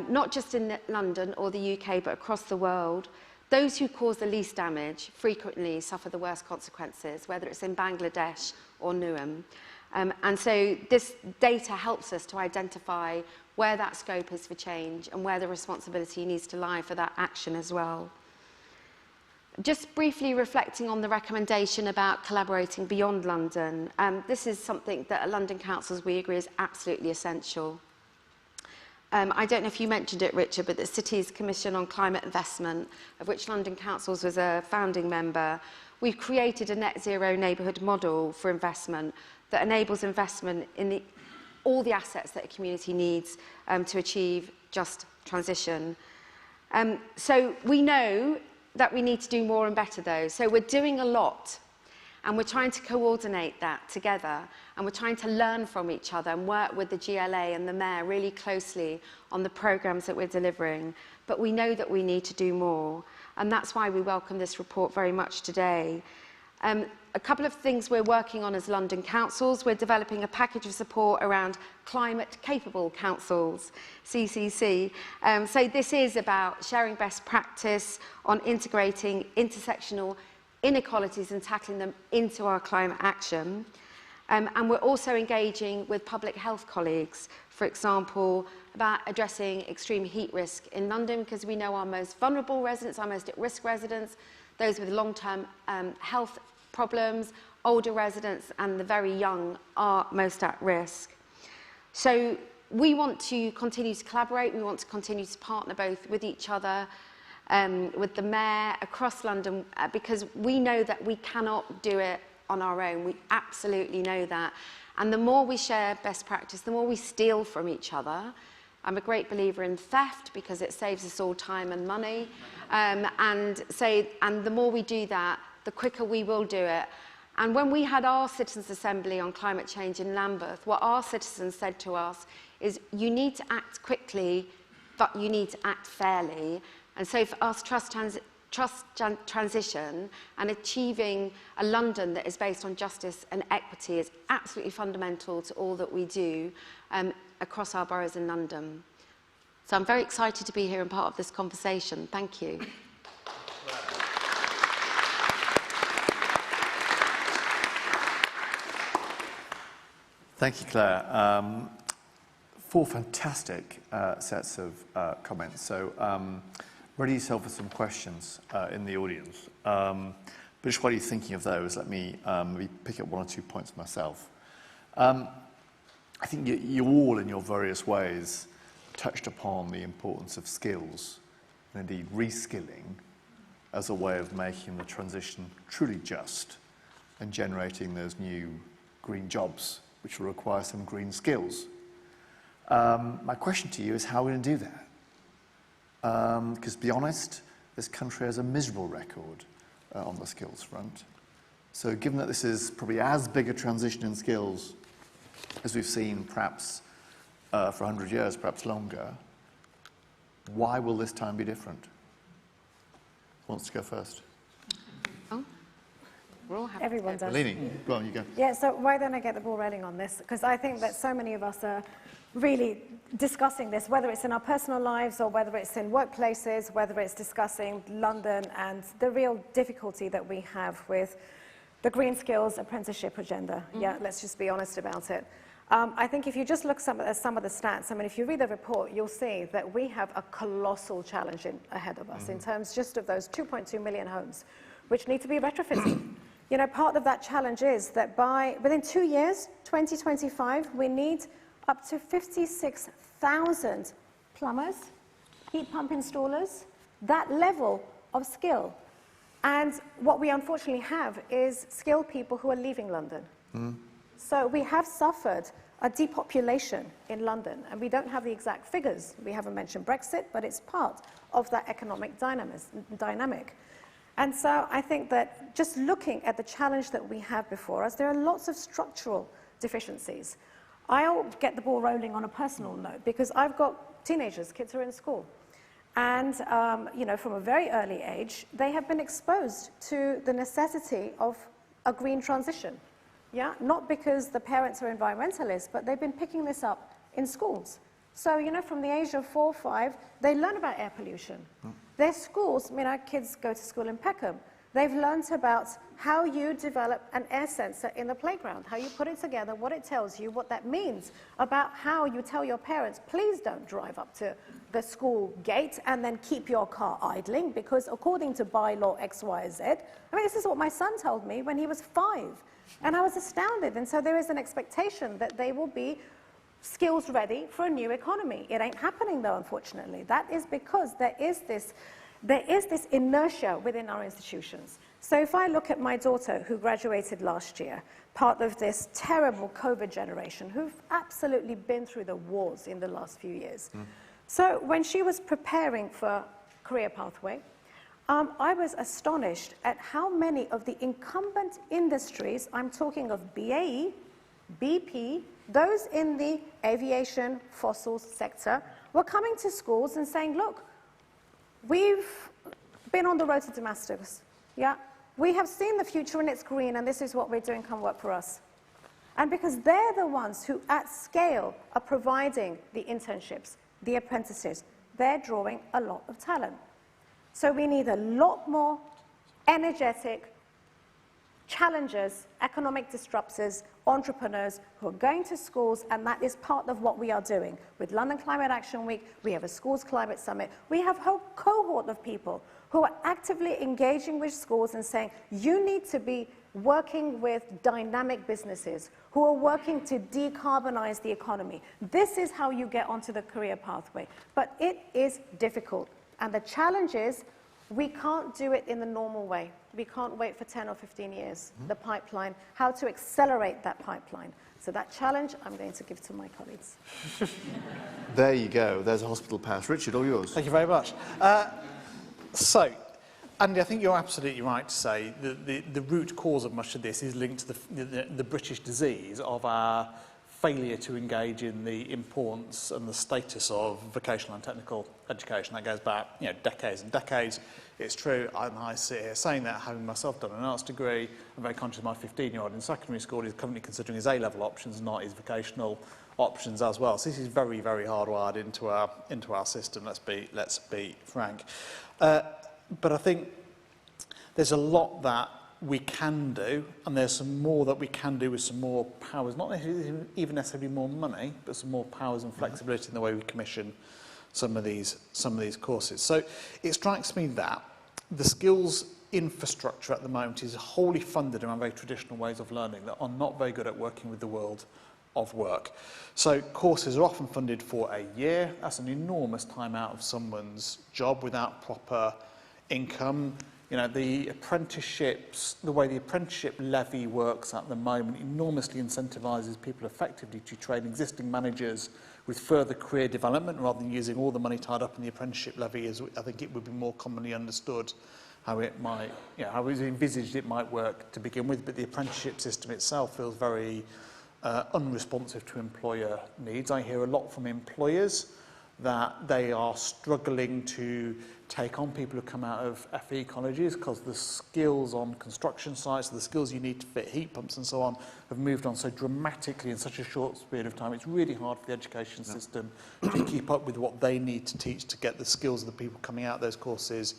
not just in London or the UK, but across the world, those who cause the least damage frequently suffer the worst consequences, whether it's in Bangladesh or Newham. And so this data helps us to identify where that scope is for change and where the responsibility needs to lie for that action as well. Just briefly reflecting on the recommendation about collaborating beyond London, this is something that at London councils we agree is absolutely essential. I don't know if you mentioned it, Richard, but the City's Commission on Climate Investment, of which London Councils was a founding member, we've created a net zero neighbourhood model for investment that enables investment in all the assets that a community needs to achieve just transition. So we know that we need to do more and better though. So we're doing a lot and we're trying to coordinate that together and we're trying to learn from each other and work with the GLA and the Mayor really closely on the programmes that we're delivering. But we know that we need to do more and that's why we welcome this report very much today. A couple of things we're working on as London councils. We're developing a package of support around climate-capable councils, CCC. So this is about sharing best practice on integrating intersectional inequalities and tackling them into our climate action. And we're also engaging with public health colleagues, for example, about addressing extreme heat risk in London, because we know our most vulnerable residents, our most at-risk residents, those with long-term health problems, older residents and the very young are most at risk. So we want to continue to collaborate, we want to continue to partner both with each other, with the Mayor across London, because we know that we cannot do it on our own, we absolutely know that. And the more we share best practice, the more we steal from each other. I'm a great believer in theft because it saves us all time and money. And the more we do that, the quicker we will do it. And when we had our Citizens' Assembly on climate change in Lambeth, what our citizens said to us is, you need to act quickly, but you need to act fairly. And so for us, trust transition and achieving a London that is based on justice and equity is absolutely fundamental to all that we do across our boroughs in London. So I'm very excited to be here and part of this conversation. Thank you. Thank you, Claire. 4 fantastic sets of comments. So ready yourself with some questions in the audience. But just while you're thinking of those, let me maybe pick up 1 or 2 points myself. I think you all, in your various ways, touched upon the importance of skills and indeed reskilling as a way of making the transition truly just and generating those new green jobs, which will require some green skills. My question to you is, how are we going to do that? Because to be honest, this country has a miserable record on the skills front. So given that this is probably as big a transition in skills as we've seen perhaps for 100 years, perhaps longer, why will this time be different? Who wants to go first? Oh, we're all happy. Everyone does. Eleni, go on, you go. Yeah, so why don't I get the ball rolling on this? Because I think that so many of us are really discussing this, whether it's in our personal lives or whether it's in workplaces, whether it's discussing London and the real difficulty that we have with the green skills apprenticeship agenda. Yeah, let's just be honest about it. I think if you just look at some of the stats, I mean, if you read the report, you'll see that we have a colossal challenge ahead of us in terms just of those 2.2 million homes, which need to be retrofitted. You know, part of that challenge is that within 2 years, 2025, we need up to 56,000 plumbers, heat pump installers, that level of skill. And what we unfortunately have is skilled people who are leaving London. So we have suffered a depopulation in London, and we don't have the exact figures. We haven't mentioned Brexit, but it's part of that economic dynamic. And so I think that just looking at the challenge that we have before us, there are lots of structural deficiencies. I'll get the ball rolling on a personal note because I've got teenagers, kids who are in school. And, you know, from a very early age, they have been exposed to the necessity of a green transition. Yeah, not because the parents are environmentalists, but they've been picking this up in schools. So, you know, from the age of 4 or 5, they learn about air pollution. Their schools, I mean, our kids go to school in Peckham. They've learned about how you develop an air sensor in the playground, how you put it together, what it tells you, what that means, about how you tell your parents, please don't drive up to the school gate and then keep your car idling, because according to bylaw X, Y, Z, I mean, this is what my son told me when he was 5. And I was astounded. And so there is an expectation that they will be skills ready for a new economy. It ain't happening, though, unfortunately. That is because there is this inertia within our institutions. So if I look at my daughter who graduated last year, part of this terrible COVID generation who've absolutely been through the wars in the last few years. So when she was preparing for career pathway, I was astonished at how many of the incumbent industries, I'm talking of BAE, BP, those in the aviation, fossils sector, were coming to schools and saying, look, we've been on the road to Damascus, yeah? We have seen the future and it's green and this is what we're doing, come work for us. And because they're the ones who at scale are providing the internships, the apprentices, they're drawing a lot of talent. So we need a lot more energetic challengers, economic disruptors, entrepreneurs who are going to schools, and that is part of what we are doing. With London Climate Action Week, we have a Schools Climate Summit. We have a whole cohort of people who are actively engaging with schools and saying, you need to be working with dynamic businesses who are working to decarbonize the economy. This is how you get onto the career pathway. But it is difficult. And the challenge is, we can't do it in the normal way. We can't wait for 10 or 15 years, the pipeline, how to accelerate that pipeline. So that challenge I'm going to give to my colleagues. There you go. There's a hospital pass. Richard, all yours. Thank you very much. So, Andy, I think you're absolutely right to say that the root cause of much of this is linked to the British disease of our failure to engage in the importance and the status of vocational and technical education. That goes back, decades and decades. It's true, I sit here saying that, having myself done an arts degree, I'm very conscious my 15-year-old in secondary school is currently considering his A-level options, not his vocational options as well. So this is very, very hardwired into our system, let's be frank. But I think there's a lot that we can do, and there's some more that we can do with some more powers, not even necessarily more money, but some more powers and flexibility in the way we commission some of these courses. So it strikes me that the skills infrastructure at the moment is wholly funded around very traditional ways of learning that are not very good at working with the world of work. So courses are often funded for a year. That's an enormous time out of someone's job without proper income. The apprenticeships, the way the apprenticeship levy works at the moment enormously incentivises people effectively to train existing managers with further career development rather than using all the money tied up in the apprenticeship levy, as I think it would be more commonly understood how it might, how it was envisaged it might work to begin with. But the apprenticeship system itself feels very unresponsive to employer needs. I hear a lot from employers that they are struggling to take on people who come out of FE colleges because the skills on construction sites, the skills you need to fit heat pumps and so on, have moved on so dramatically in such a short period of time. It's really hard for the education system to keep up with what they need to teach to get the skills of the people coming out of those courses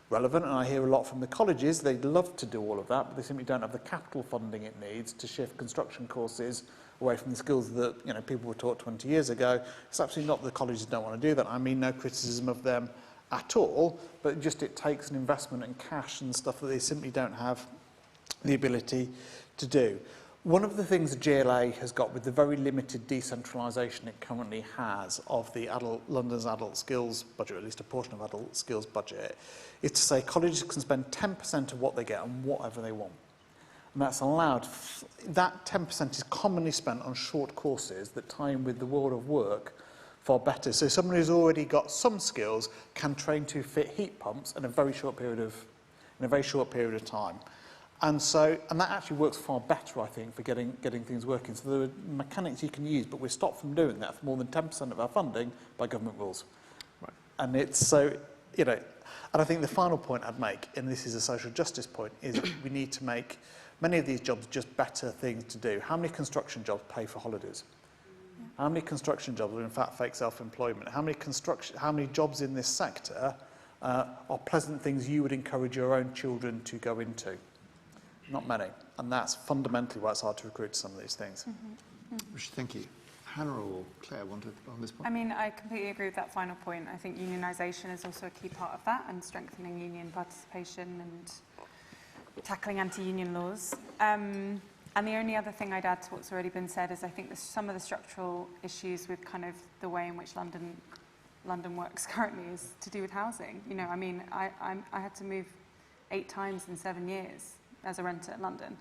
relevant. And I hear a lot from the colleges, they'd love to do all of that, but they simply don't have the capital funding it needs to shift construction courses away from the skills that people were taught 20 years ago. It's absolutely not that the colleges don't want to do that. I mean no criticism of them at all, but just it takes an investment in cash and stuff that they simply don't have the ability to do. One of the things the GLA has got with the very limited decentralisation it currently has of the London's adult skills budget, or at least a portion of adult skills budget, is to say colleges can spend 10% of what they get on whatever they want. And that's allowed, that 10% is commonly spent on short courses that tie in with the world of work far better. So someone who's already got some skills can train to fit heat pumps in a very short period of time. And that actually works far better, I think, for getting things working. So there are mechanics you can use, but we're stopped from doing that for more than 10% of our funding by government rules. Right. And it's so, and I think the final point I'd make, and this is a social justice point, is we need to make many of these jobs just better things to do. How many construction jobs pay for holidays? How many construction jobs are in fact fake self-employment? How many jobs in this sector are pleasant things you would encourage your own children to go into? Not many. And that's fundamentally why it's hard to recruit to some of these things. Richard, thank you. Hannah or Claire wanted on this point? I mean, I completely agree with that final point. I think unionisation is also a key part of that, and strengthening union participation and tackling anti-union laws. And the only other thing I'd add to what's already been said is I think some of the structural issues with kind of the way in which London works currently is to do with housing. I mean, I had to move 8 times in 7 years as a renter in London,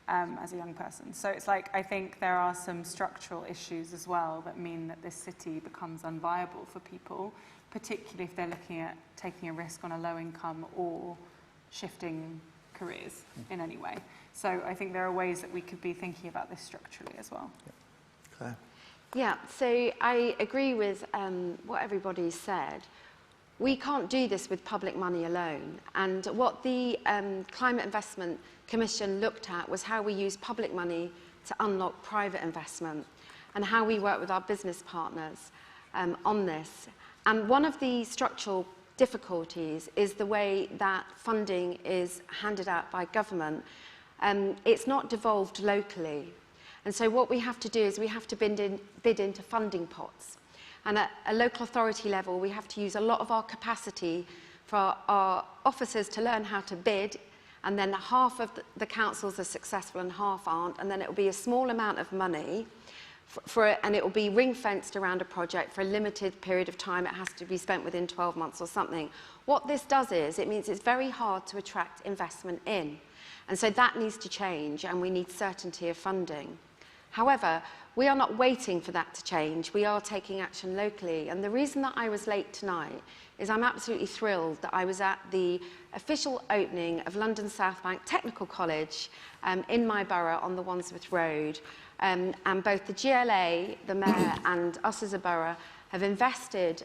as a young person. So it's like, I think there are some structural issues as well that mean that this city becomes unviable for people, particularly if they're looking at taking a risk on a low income or shifting careers in any way. So I think there are ways that we could be thinking about this structurally as well. Claire? Yeah, so I agree with what everybody's said. We can't do this with public money alone. And what the Climate Investment Commission looked at was how we use public money to unlock private investment and how we work with our business partners on this. And one of the structural difficulties is the way that funding is handed out by government. It's not devolved locally. And so what we have to do is we have to bid into funding pots. And at a local authority level, we have to use a lot of our capacity for our officers to learn how to bid, and then half of the councils are successful and half aren't, and then it will be a small amount of money and it will be ring-fenced around a project for a limited period of time. It has to be spent within 12 months or something. What this does is, it means it's very hard to attract investment in. And so that needs to change, and we need certainty of funding. However, we are not waiting for that to change. We are taking action locally. And the reason that I was late tonight is I'm absolutely thrilled that I was at the official opening of London South Bank Technical College in my borough on the Wandsworth Road. And both the GLA, the Mayor, and us as a borough have invested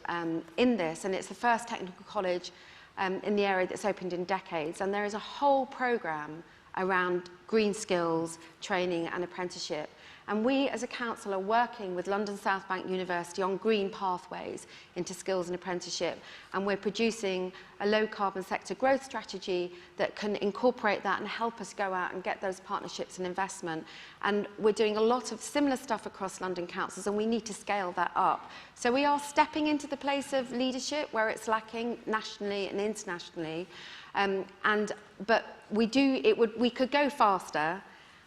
in this. And it's the first technical college in the area that's opened in decades. And there is a whole programme around green skills, training and apprenticeship. And we as a council are working with London South Bank University on green pathways into skills and apprenticeship. And we're producing a low carbon sector growth strategy that can incorporate that and help us go out and get those partnerships and investment. And we're doing a lot of similar stuff across London councils, and we need to scale that up. So we are stepping into the place of leadership where it's lacking nationally and internationally. But we could go faster,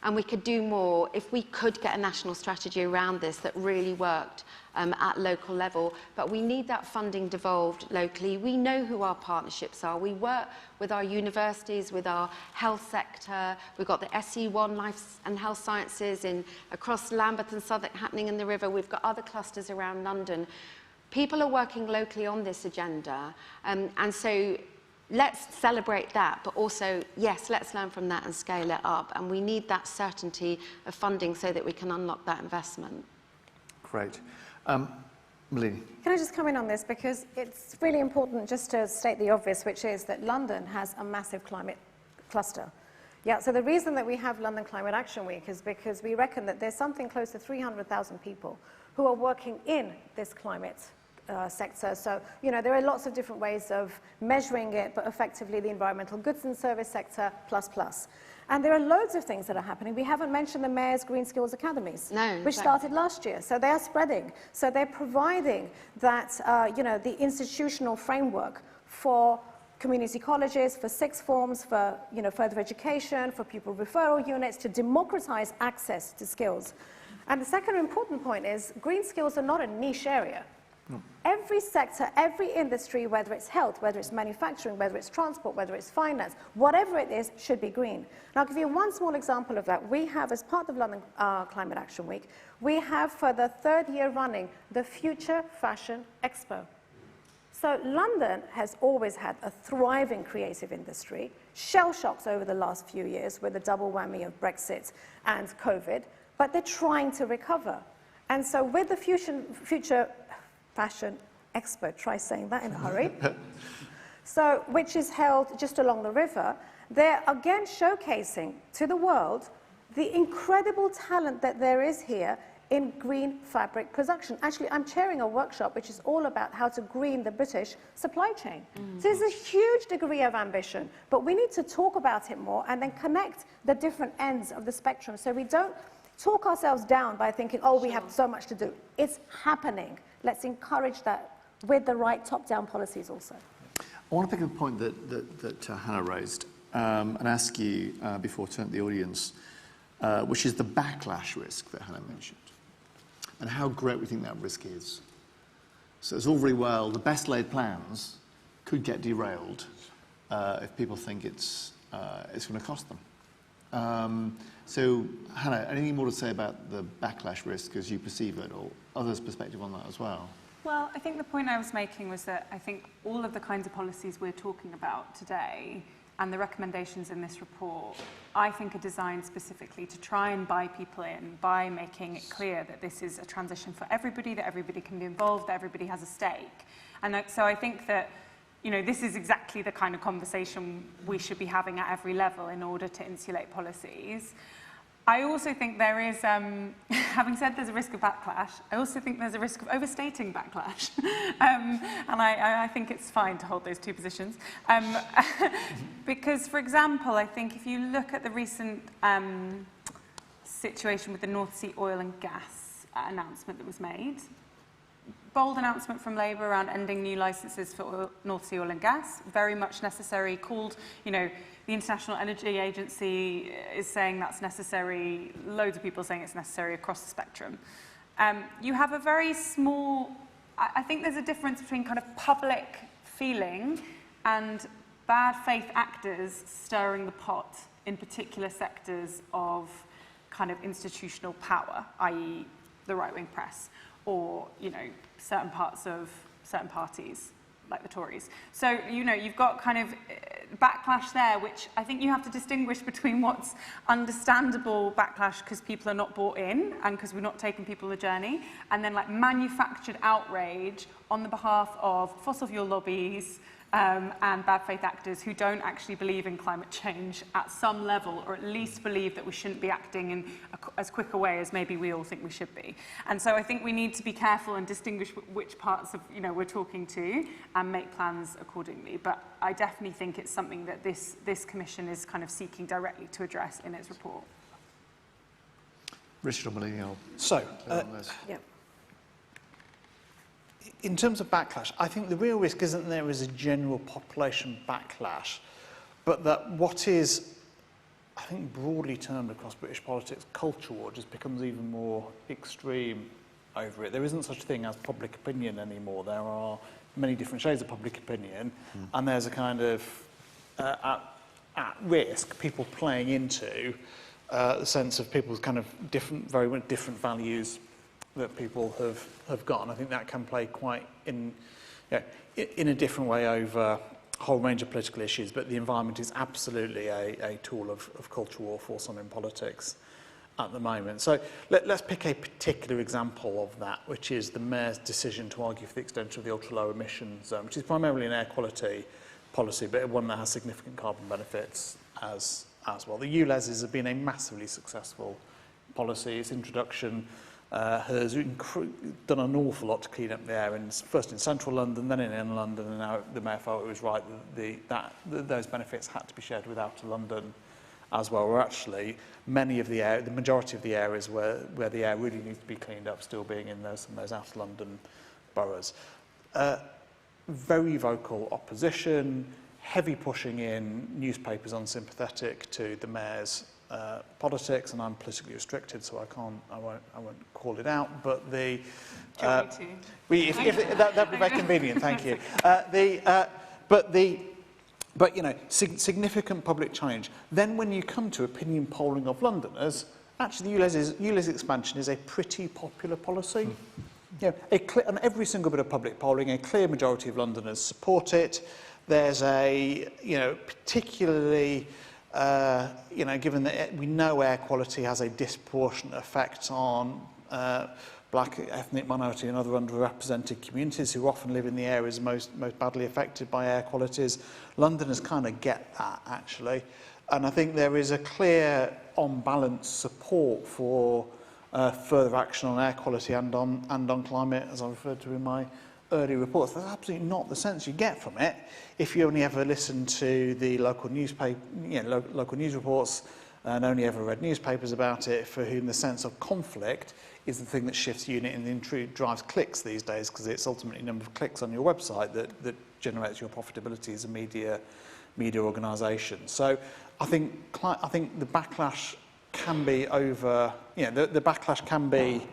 and we could do more if we could get a national strategy around this that really worked at local level. But we need that funding devolved locally. We know who our partnerships are. We work with our universities, with our health sector. We've got the SE1 Life and Health Sciences across Lambeth and Southwark happening in the river. We've got other clusters around London. People are working locally on this agenda. And so let's celebrate that, but also, yes, let's learn from that and scale it up. And we need that certainty of funding so that we can unlock that investment. Great. Malini. Can I just come in on this? Because it's really important just to state the obvious, which is that London has a massive climate cluster. Yeah, so the reason that we have London Climate Action Week is because we reckon that there's something close to 300,000 people who are working in this climate sector. So, you know, there are lots of different ways of measuring it, but effectively the environmental goods and service sector plus. And there are loads of things that are happening. We haven't mentioned the Mayor's Green Skills Academies, which started last year. So they are spreading. So they're providing that, you know, the institutional framework for community colleges, for sixth forms, for, you know, further education, for pupil referral units, to democratize access to skills. And the second important point is green skills are not a niche area. Every sector, every industry, whether it's health, whether it's manufacturing, whether it's transport, whether it's finance, whatever it is, should be green. And I'll give you one small example of that. We have, as part of London Climate Action Week, we have for the 3rd year running, the Future Fashion Expo. So London has always had a thriving creative industry, shell shocks over the last few years with the double whammy of Brexit and COVID, but they're trying to recover. And so with the Future Fashion Expo, try saying that in a hurry, so, which is held just along the river, they're again showcasing to the world the incredible talent that there is here in green fabric production. Actually, I'm chairing a workshop which is all about how to green the British supply chain. So there's a huge degree of ambition, but we need to talk about it more and then connect the different ends of the spectrum so we don't talk ourselves down by thinking, oh, we have so much to do. It's happening. Let's encourage that with the right top-down policies also. I want to pick up a point that Hannah raised and ask you before turning to the audience, which is the backlash risk that Hannah mentioned and how great we think that risk is. So it's all very well, the best laid plans could get derailed if people think it's going to cost them. So, Hannah, anything more to say about the backlash risk as you perceive it, or others' perspective on that as well? Well, I think the point I was making was that I think all of the kinds of policies we're talking about today and the recommendations in this report, I think are designed specifically to try and buy people in by making it clear that this is a transition for everybody, that everybody can be involved, that everybody has a stake. And so I think that, you know, this is exactly the kind of conversation we should be having at every level in order to insulate policies. I also think there is, having said there's a risk of backlash, I also think there's a risk of overstating backlash. And I think it's fine to hold those two positions. Because, for example, I think if you look at the recent situation with the North Sea oil and gas announcement that was made, bold announcement from Labour around ending new licences for North Sea oil and gas, very much necessary, called, you know, the International Energy Agency is saying that's necessary, loads of people saying it's necessary across the spectrum. You have a very small, I think there's a difference between kind of public feeling and bad faith actors stirring the pot in particular sectors of kind of institutional power, i.e. the right-wing press, or, you know, certain parts of certain parties, like the Tories. So, you know, you've got kind of backlash there, which I think you have to distinguish between what's understandable backlash because people are not bought in and because we're not taking people on the journey, and then like manufactured outrage on the behalf of fossil fuel lobbies and bad faith actors who don't actually believe in climate change at some level, or at least believe that we shouldn't be acting in as quick a way as maybe we all think we should be. And so I think we need to be careful and distinguish which parts of, you know, we're talking to and make plans accordingly. But I definitely think it's something that this commission is kind of seeking directly to address in its report. Richard or Malini, Yeah. In terms of backlash, I think the real risk isn't there is a general population backlash, but that what is, I think, broadly termed across British politics, culture war just becomes even more extreme over it. There isn't such a thing as public opinion anymore. There are many different shades of public opinion, and there's a kind of, at risk, people playing into the sense of people's kind of different, very different values that people have got, and I think that can play quite in a different way over a whole range of political issues, but the environment is absolutely a tool of cultural warfare for some in politics at the moment. So let's pick a particular example of that, which is the Mayor's decision to argue for the extension of the ultra-low emissions zone, which is primarily an air quality policy, but one that has significant carbon benefits as well. The ULEZs have been a massively successful policy. Its introduction has done an awful lot to clean up the air, first in central London, then in inner London, and now the Mayor felt it was right that those benefits had to be shared with outer London as well, where actually the majority of the areas where the air really needs to be cleaned up still being in those outer London boroughs. Very vocal opposition, heavy pushing in, newspapers unsympathetic to the Mayor's politics, and I'm politically restricted, so I won't call it out. But the Do you want me to? that'd be very convenient. Thank you. But you know, significant public change. Then, when you come to opinion polling of Londoners, actually, the ULEZ expansion is a pretty popular policy. You know, on every single bit of public polling, a clear majority of Londoners support it. There's particularly given that we know air quality has a disproportionate effect on black, ethnic minority and other underrepresented communities who often live in the areas most badly affected by air qualities. Londoners kind of get that, actually. And I think there is a clear, on balance, support for further action on air quality and on climate, as I referred to in my early reports. That's absolutely not the sense you get from it if you only ever listen to the local newspaper, local news reports, and only ever read newspapers about it, for whom the sense of conflict is the thing that shifts unit and drives clicks these days, because it's ultimately the number of clicks on your website that generates your profitability as a media organisation. So I think the backlash can be over, the backlash can be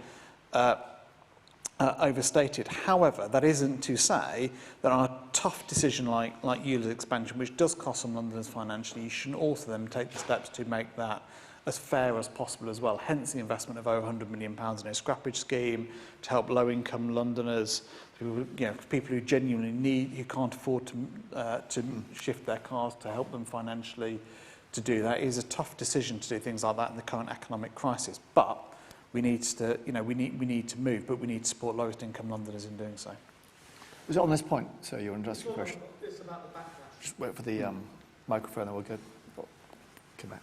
overstated. However, that isn't to say that on a tough decision like yield expansion, which does cost some Londoners financially, you should also then take the steps to make that as fair as possible as well. Hence the investment of over £100 million in a scrappage scheme to help low-income Londoners, people who genuinely who can't afford to shift their cars, to help them financially to do that. It is a tough decision to do things like that in the current economic crisis, but we need to, we need to move, but we need to support lowest income Londoners in doing so. Was it on this point, sir, your interesting question? It's about the backlash. Just wait for the microphone and we'll go. Come back.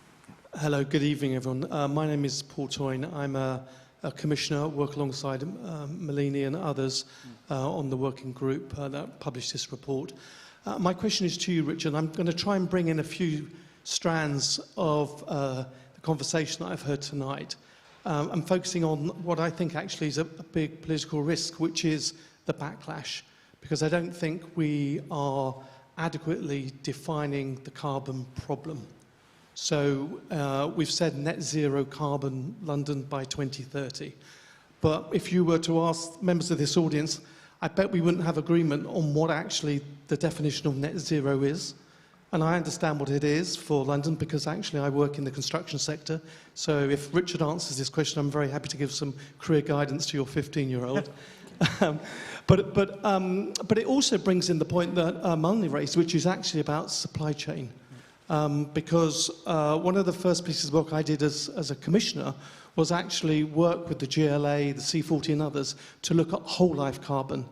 Hello, good evening, everyone. My name is Paul Toyne. I'm a commissioner, work alongside Melini and others on the working group that published this report. My question is to you, Richard. I'm going to try and bring in a few strands of the conversation that I've heard tonight. I'm focusing on what I think actually is a big political risk, which is the backlash, because I don't think we are adequately defining the carbon problem. So we've said net zero carbon London by 2030. But if you were to ask members of this audience, I bet we wouldn't have agreement on what actually the definition of net zero is. And I understand what it is for London because actually I work in the construction sector. So if Richard answers this question, I'm very happy to give some career guidance to your 15-year-old. But it also brings in the point that Melanie raised, which is actually about supply chain. Because one of the first pieces of work I did as a commissioner was actually work with the GLA, the C40 and others to look at whole life carbon,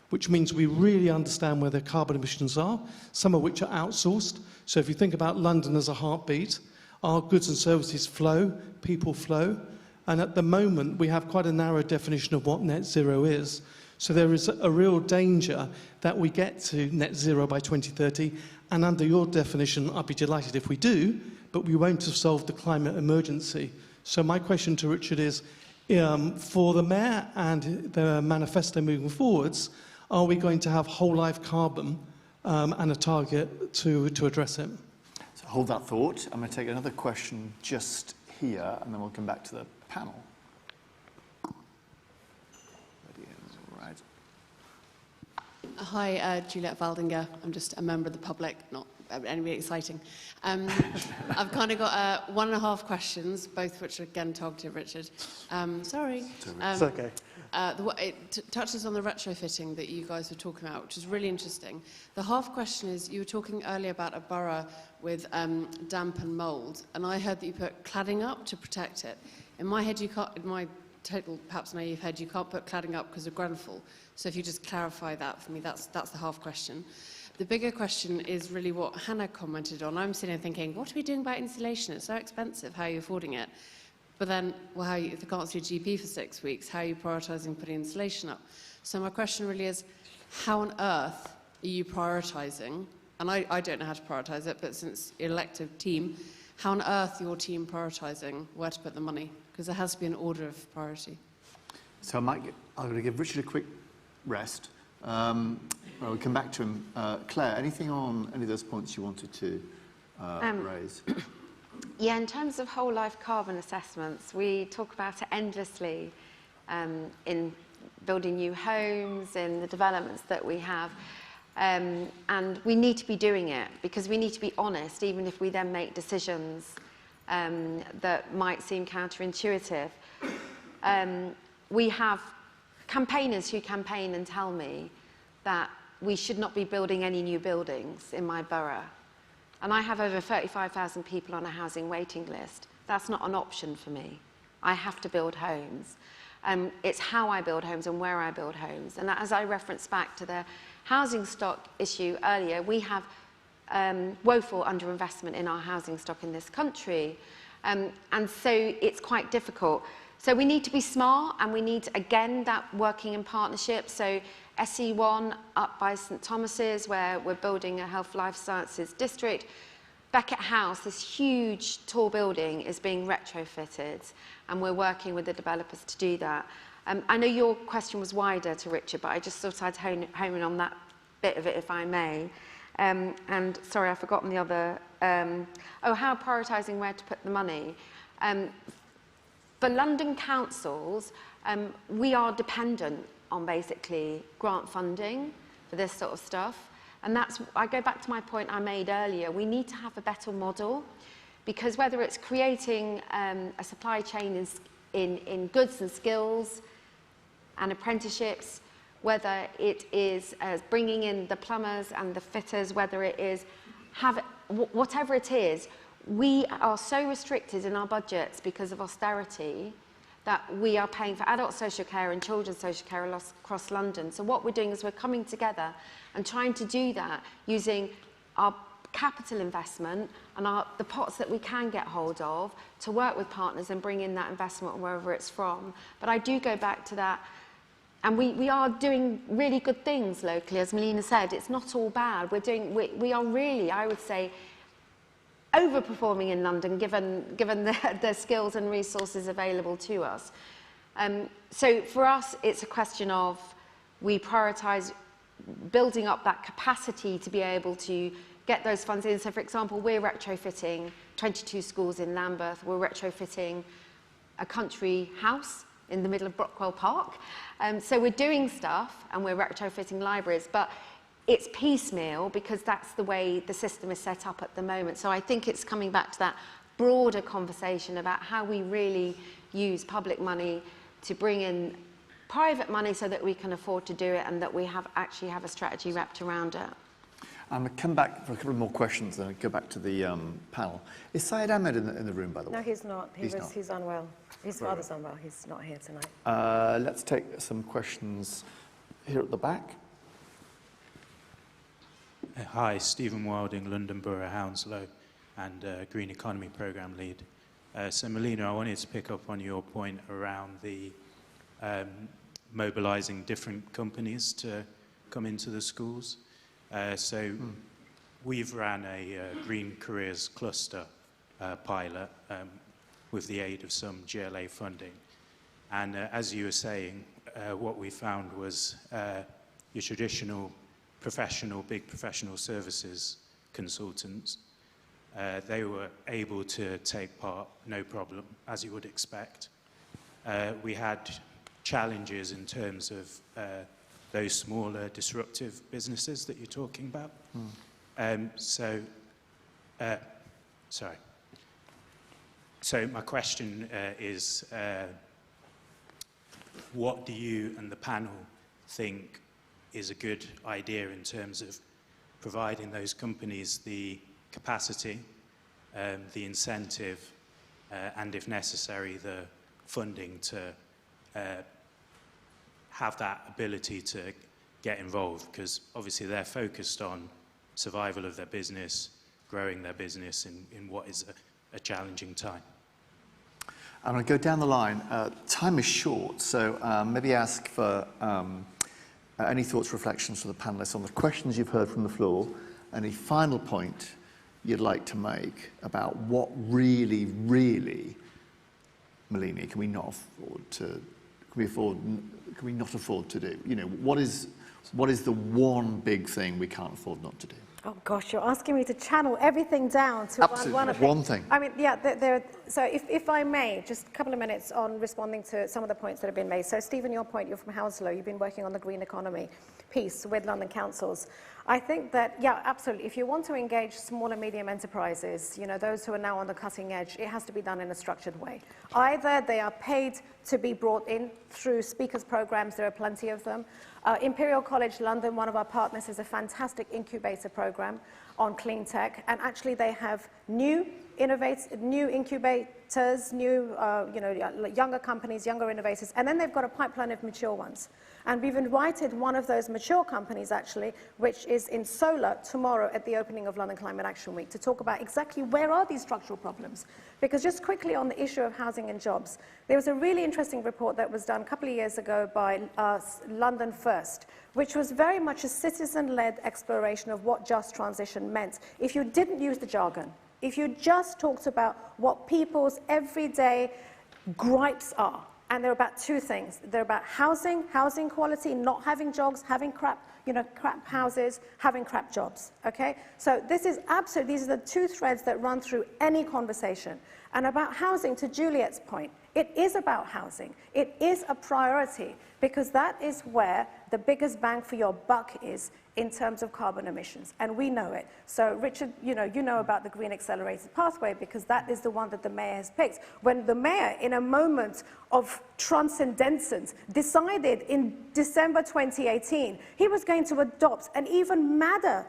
which means we really understand where the carbon emissions are, some of which are outsourced. So if you think about London as a heartbeat, our goods and services flow, people flow, and at the moment we have quite a narrow definition of what net zero is. So there is a real danger that we get to net zero by 2030, and under your definition, I'd be delighted if we do, but we won't have solved the climate emergency. So my question to Richard is, for the Mayor and the manifesto moving forwards, are we going to have whole life carbon and a target to address it? So hold that thought. I'm going to take another question just here, and then we'll come back to the panel. Right. Hi, Juliette Valdinger. I'm just a member of the public, not anybody exciting. I've kind of got 1.5 questions, both of which are again targeted, Richard. Sorry. It's okay. It touches on the retrofitting that you guys were talking about, which is really interesting. The half question is, you were talking earlier about a borough with damp and mould, and I heard that you put cladding up to protect it. In my head, you can't, in my total, perhaps naive head, you can't put cladding up because of Grenfell. So if you just clarify that for me, that's the half question. The bigger question is really what Hannah commented on. I'm sitting there thinking, what are we doing about insulation? It's so expensive. How are you affording it? But then, well, if you can't see a GP for 6 weeks, how are you prioritising putting insulation up? So my question really is, how on earth are you prioritising? And I don't know how to prioritise it, but since you're an elected team, how on earth are your team prioritising where to put the money? Because there has to be an order of priority. So I'm going to give Richard a quick rest. We'll come back to him. Claire, anything on any of those points you wanted to raise? Yeah, in terms of whole life carbon assessments, we talk about it endlessly in building new homes, in the developments that we have. And we need to be doing it because we need to be honest, even if we then make decisions that might seem counterintuitive. We have campaigners who campaign and tell me that we should not be building any new buildings in my borough. And I have over 35,000 people on a housing waiting list. That's not an option for me. I have to build homes. It's how I build homes and where I build homes. And as I referenced back to the housing stock issue earlier, we have woeful underinvestment in our housing stock in this country. And so it's quite difficult. So we need to be smart, and we need, again, that working in partnership. So SE1 up by St Thomas's, where we're building a health life sciences district. Beckett House, this huge tall building, is being retrofitted, and we're working with the developers to do that. I know your question was wider to Richard, but I just thought I'd hone in on that bit of it, if I may. And sorry, I've forgotten the other. How prioritising where to put the money. For London councils, we are dependent on basically grant funding for this sort of stuff. And that's, I go back to my point I made earlier, we need to have a better model, because whether it's creating a supply chain in goods and skills and apprenticeships, whether it is bringing in the plumbers and the fitters, whether it is, whatever it is, we are so restricted in our budgets because of austerity that we are paying for adult social care and children's social care across London. So what we're doing is we're coming together and trying to do that using our capital investment and the pots that we can get hold of to work with partners and bring in that investment wherever it's from. But I do go back to that, and we are doing really good things locally, as Melina said. It's not all bad. We are really, I would say, overperforming in London, given the skills and resources available to us. So for us, it's a question of we prioritise building up that capacity to be able to get those funds in. So for example, we're retrofitting 22 schools in Lambeth. We're retrofitting a country house in the middle of Brockwell Park. So we're doing stuff and we're retrofitting libraries, but it's piecemeal because that's the way the system is set up at the moment. So I think it's coming back to that broader conversation about how we really use public money to bring in private money so that we can afford to do it and that we actually have a strategy wrapped around it. I'm going to come back for a couple more questions and go back to the panel. Is Syed Ahmed in the room, by the way? No, he's not. He's unwell. His father's unwell. He's not here tonight. Let's take some questions here at the back. Hi, Stephen Wilding, London Borough Hounslow, and Green Economy Programme Lead. So Melina, I wanted to pick up on your point around the mobilising different companies to come into the schools. We've ran a Green Careers Cluster pilot with the aid of some GLA funding. And as you were saying, what we found was your traditional big professional services consultants, they were able to take part, no problem, as you would expect. We had challenges in terms of those smaller disruptive businesses that you're talking about. So my question is, what do you and the panel think is a good idea in terms of providing those companies the capacity, the incentive, and if necessary, the funding to have that ability to get involved? Because obviously they're focused on survival of their business, growing their business in what is a challenging time. I'm going to go down the line. Time is short, so maybe ask for any thoughts, reflections from the panellists on the questions you've heard from the floor. Any final point you'd like to make about what really, Melina, can we not afford to do? You know, what is the one big thing we can't afford not to do? Oh gosh, you're asking me to channel everything down to one thing. I mean, yeah, so if I may, just a couple of minutes on responding to some of the points that have been made. So Stephen, your point, you're from Hounslow, you've been working on the green economy piece with London councils. I think that, yeah, absolutely, if you want to engage small and medium enterprises, you know, those who are now on the cutting edge, it has to be done in a structured way. Either they are paid to be brought in through speakers programs, there are plenty of them. Imperial College London, one of our partners, has a fantastic incubator program on clean tech, and actually they have new incubators, younger companies, younger innovators, and then they've got a pipeline of mature ones. And we've invited one of those mature companies, actually, which is in solar tomorrow at the opening of London Climate Action Week, to talk about exactly where are these structural problems. Because just quickly on the issue of housing and jobs, there was a really interesting report that was done a couple of years ago by London First, which was very much a citizen-led exploration of what just transition meant if you didn't use the jargon. If you just talked about what people's everyday gripes are And they're about two things. They're about housing, housing quality, not having jobs, having crap houses, having crap jobs, okay? So this is absolutely, these are the two threads that run through any conversation. And about housing, to Juliet's point, it is about housing. It is a priority because that is where the biggest bang for your buck is in terms of carbon emissions, and we know it. So Richard, you know about the Green Accelerated Pathway because that is the one that the mayor has picked. When the mayor, in a moment of transcendence, decided in December 2018 he was going to adopt an even madder,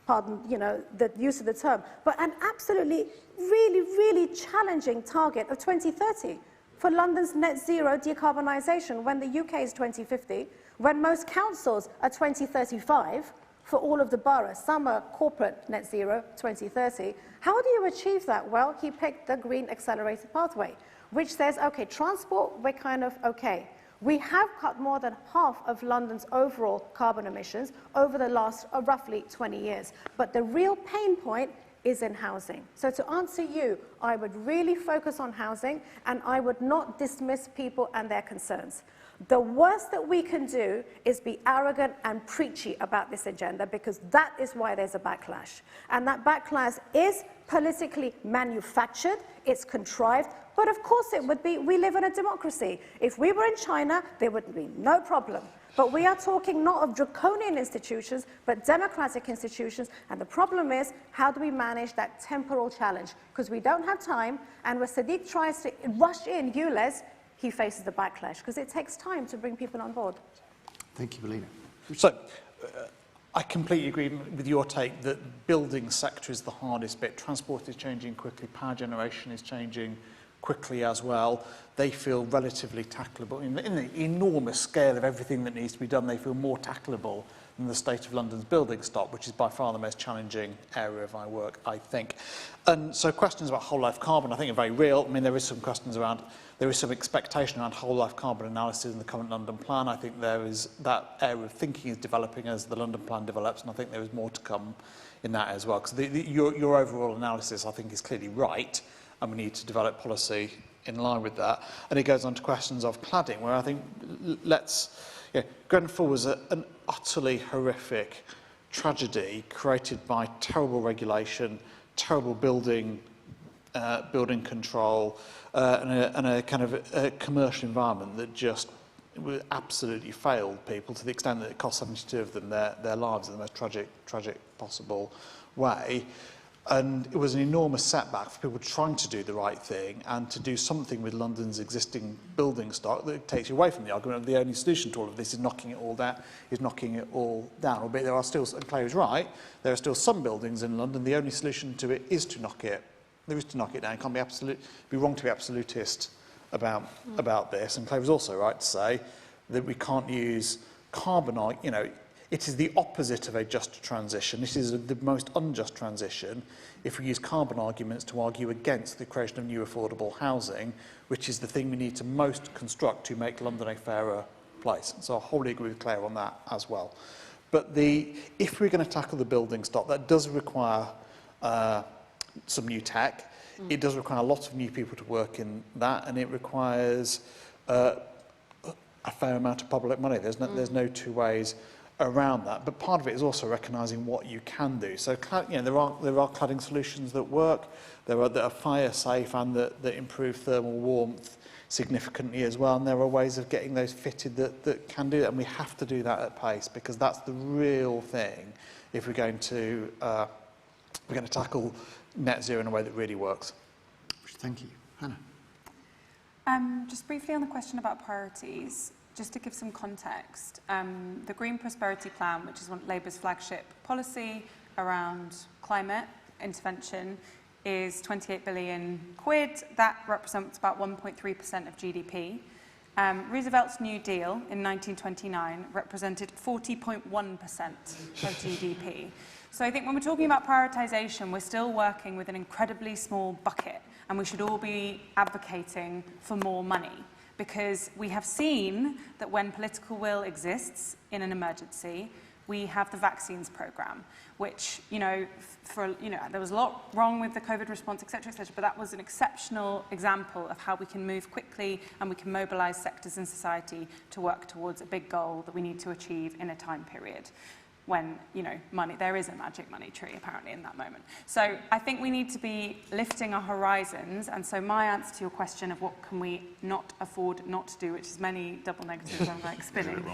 pardon, the use of the term, but an absolutely really, really challenging target of 2030 for London's net zero decarbonisation when the UK is 2050, when most councils are 2035 for all of the boroughs. Some are corporate net zero 2030. How do you achieve that? Well, he picked the Green Accelerated Pathway, which says, okay, transport, we're kind of okay. We have cut more than half of London's overall carbon emissions over the last roughly 20 years. But the real pain point is in housing. So to answer you, I would really focus on housing and I would not dismiss people and their concerns. The worst that we can do is be arrogant and preachy about this agenda because that is why there's a backlash. And that backlash is politically manufactured, it's contrived, but of course it would be. We live in a democracy. If we were in China, there would be no problem. But we are talking not of draconian institutions, but democratic institutions. And the problem is, how do we manage that temporal challenge? Because we don't have time, and when Sadiq tries to rush in ULEZ, he faces the backlash, because it takes time to bring people on board. Thank you, Belina. So, I completely agree with your take that building sector is the hardest bit. Transport is changing quickly, power generation is changing quickly as well. They feel relatively tackleable. In the enormous scale of everything that needs to be done, they feel more tackleable than the state of London's building stock, which is by far the most challenging area of my work, I think. And so questions about whole life carbon, I think, are very real. I mean, there is some questions around, there is some expectation around whole life carbon analysis in the current London plan. I think there is, that area of thinking is developing as the London plan develops, and I think there is more to come in that as well. Because your overall analysis, I think, is clearly right, and we need to develop policy in line with that. And it goes on to questions of cladding, where I think Grenfell was an utterly horrific tragedy created by terrible regulation, terrible building control, and a kind of a commercial environment that just absolutely failed people to the extent that it cost 72 of them their lives in the most tragic possible way. And it was an enormous setback for people trying to do the right thing and to do something with London's existing building stock that takes you away from the argument of the only solution to all of this is knocking it all down. Albeit there are still, and Claire is right, there are still some buildings in London, the only solution to it is to knock it. There is to knock it down. It can't be wrong to be absolutist about this. And Claire was also right to say that we can't use carbon, it is the opposite of a just transition. It is the most unjust transition if we use carbon arguments to argue against the creation of new affordable housing, which is the thing we need to most construct to make London a fairer place. So I wholly agree with Claire on that as well. But if we're going to tackle the building stock, that does require some new tech. It does require a lot of new people to work in that, and it requires a fair amount of public money. There's no two ways around that, but part of it is also recognising what you can do. So, there are cladding solutions that work, that are fire safe and that improve thermal warmth significantly as well, and there are ways of getting those fitted that can do that, and we have to do that at pace because that's the real thing if we're going to tackle net zero in a way that really works. Thank you. Hannah. Just briefly on the question about priorities. Just to give some context, the Green Prosperity Plan, which is one of Labour's flagship policy around climate intervention, is 28 billion quid. That represents about 1.3% of GDP. Roosevelt's New Deal in 1929 represented 40.1% of GDP. So I think when we're talking about prioritisation, we're still working with an incredibly small bucket, and we should all be advocating for more money. Because we have seen that when political will exists in an emergency, we have the vaccines program, which, there was a lot wrong with the COVID response, et cetera, but that was an exceptional example of how we can move quickly and we can mobilize sectors in society to work towards a big goal that we need to achieve in a time period when, there is a magic money tree apparently in that moment. So I think we need to be lifting our horizons, and so my answer to your question of what can we not afford not to do, which is many double negatives I'm like spinning,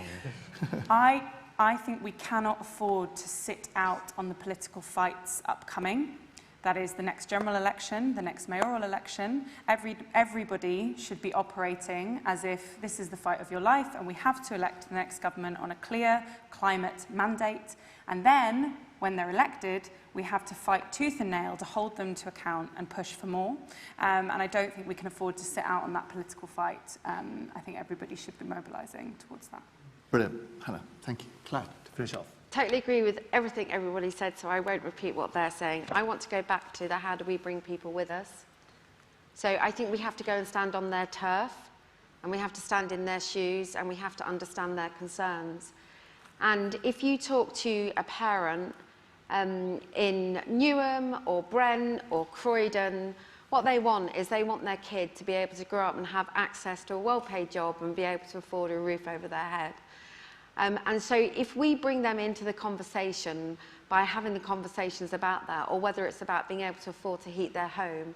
I think we cannot afford to sit out on the political fights upcoming. That is the next general election, the next mayoral election. Everybody should be operating as if this is the fight of your life and we have to elect the next government on a clear climate mandate. And then, when they're elected, we have to fight tooth and nail to hold them to account and push for more. And I don't think we can afford to sit out on that political fight. I think everybody should be mobilising towards that. Brilliant. Hannah, thank you. Claire, to finish off. Totally agree with everything everybody said, so I won't repeat what they're saying. I want to go back to the how do we bring people with us. So I think we have to go and stand on their turf, and we have to stand in their shoes, and we have to understand their concerns. And if you talk to a parent in Newham or Brent or Croydon, what they want is they want their kid to be able to grow up and have access to a well-paid job and be able to afford a roof over their head. And so if we bring them into the conversation by having the conversations about that, or whether it's about being able to afford to heat their home,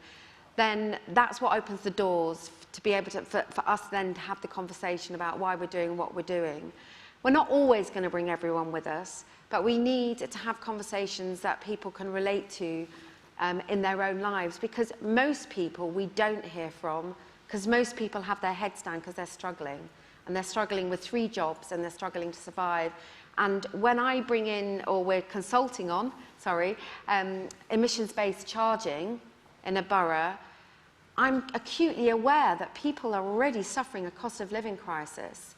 then that's what opens the doors to be able to, for us then to have the conversation about why we're doing what we're doing. We're not always going to bring everyone with us, but we need to have conversations that people can relate to in their own lives, because most people we don't hear from, because most people have their heads down because they're struggling. And they're struggling with 3 jobs and they're struggling to survive. And when I bring in, or we're consulting on, emissions-based charging in a borough, I'm acutely aware that people are already suffering a cost of living crisis.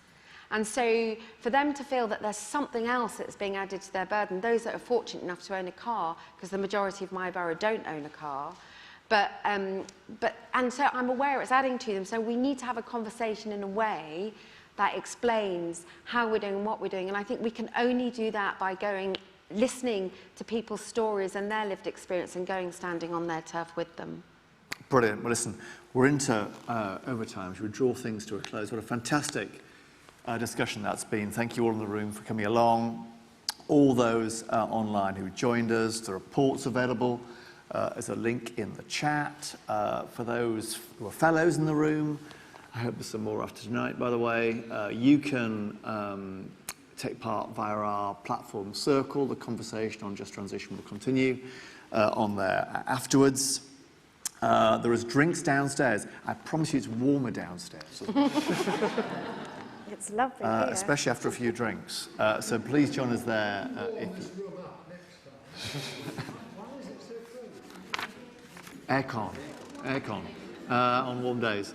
And so for them to feel that there's something else that's being added to their burden, those that are fortunate enough to own a car, because the majority of my borough don't own a car, and so I'm aware it's adding to them. So we need to have a conversation in a way that explains how we're doing and what we're doing. And I think we can only do that by listening to people's stories and their lived experience and standing on their turf with them. Brilliant. Well, listen, we're into overtime. Should we draw things to a close? What a fantastic discussion that's been. Thank you all in the room for coming along. All those online who joined us, the report's available. There's a link in the chat. For those who are fellows in the room, I hope there's some more after tonight, by the way. You can take part via our platform Circle. The conversation on Just Transition will continue on there afterwards. There is drinks downstairs. I promise you it's warmer downstairs. It's lovely here. Especially after a few drinks. So please join us there. Aircon on warm days.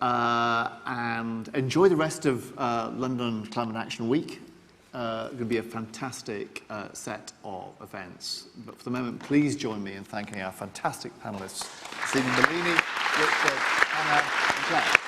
And enjoy the rest of London Climate Action Week. It's going to be a fantastic set of events. But for the moment, please join me in thanking our fantastic panellists, Stephen Bellini, Richard, Hannah, and Claire.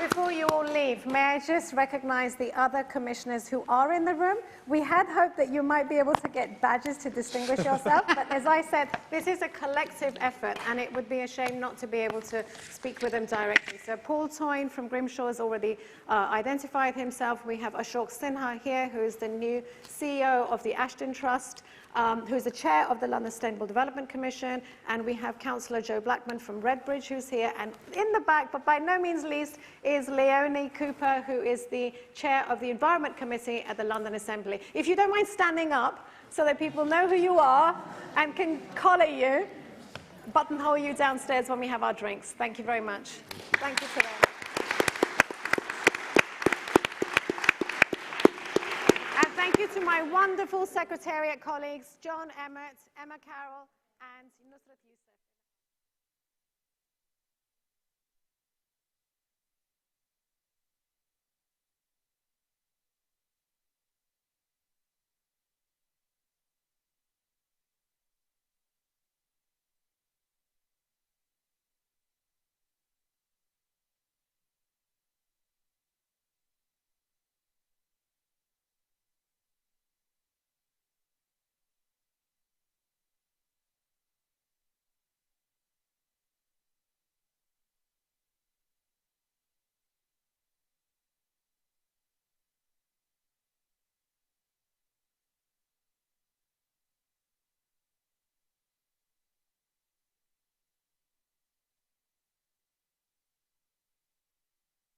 Before you all leave, may I just recognise the other commissioners who are in the room? We had hoped that you might be able to get badges to distinguish yourself, but as I said, this is a collective effort, and it would be a shame not to be able to speak with them directly. So Paul Toyne from Grimshaw has already identified himself. We have Ashok Sinha here, who is the new CEO of the Ashton Trust, who is the chair of the London Sustainable Development Commission, and we have Councillor Joe Blackman from Redbridge, who's here, and in the back, but by no means least, is Leonie Cooper, who is the chair of the Environment Committee at the London Assembly. If you don't mind standing up so that people know who you are and can collar you, buttonhole you downstairs when we have our drinks. Thank you very much. Thank you to them. And thank you to my wonderful Secretariat colleagues, John Emmett, Emma Carroll, and Nusrat Yusuf.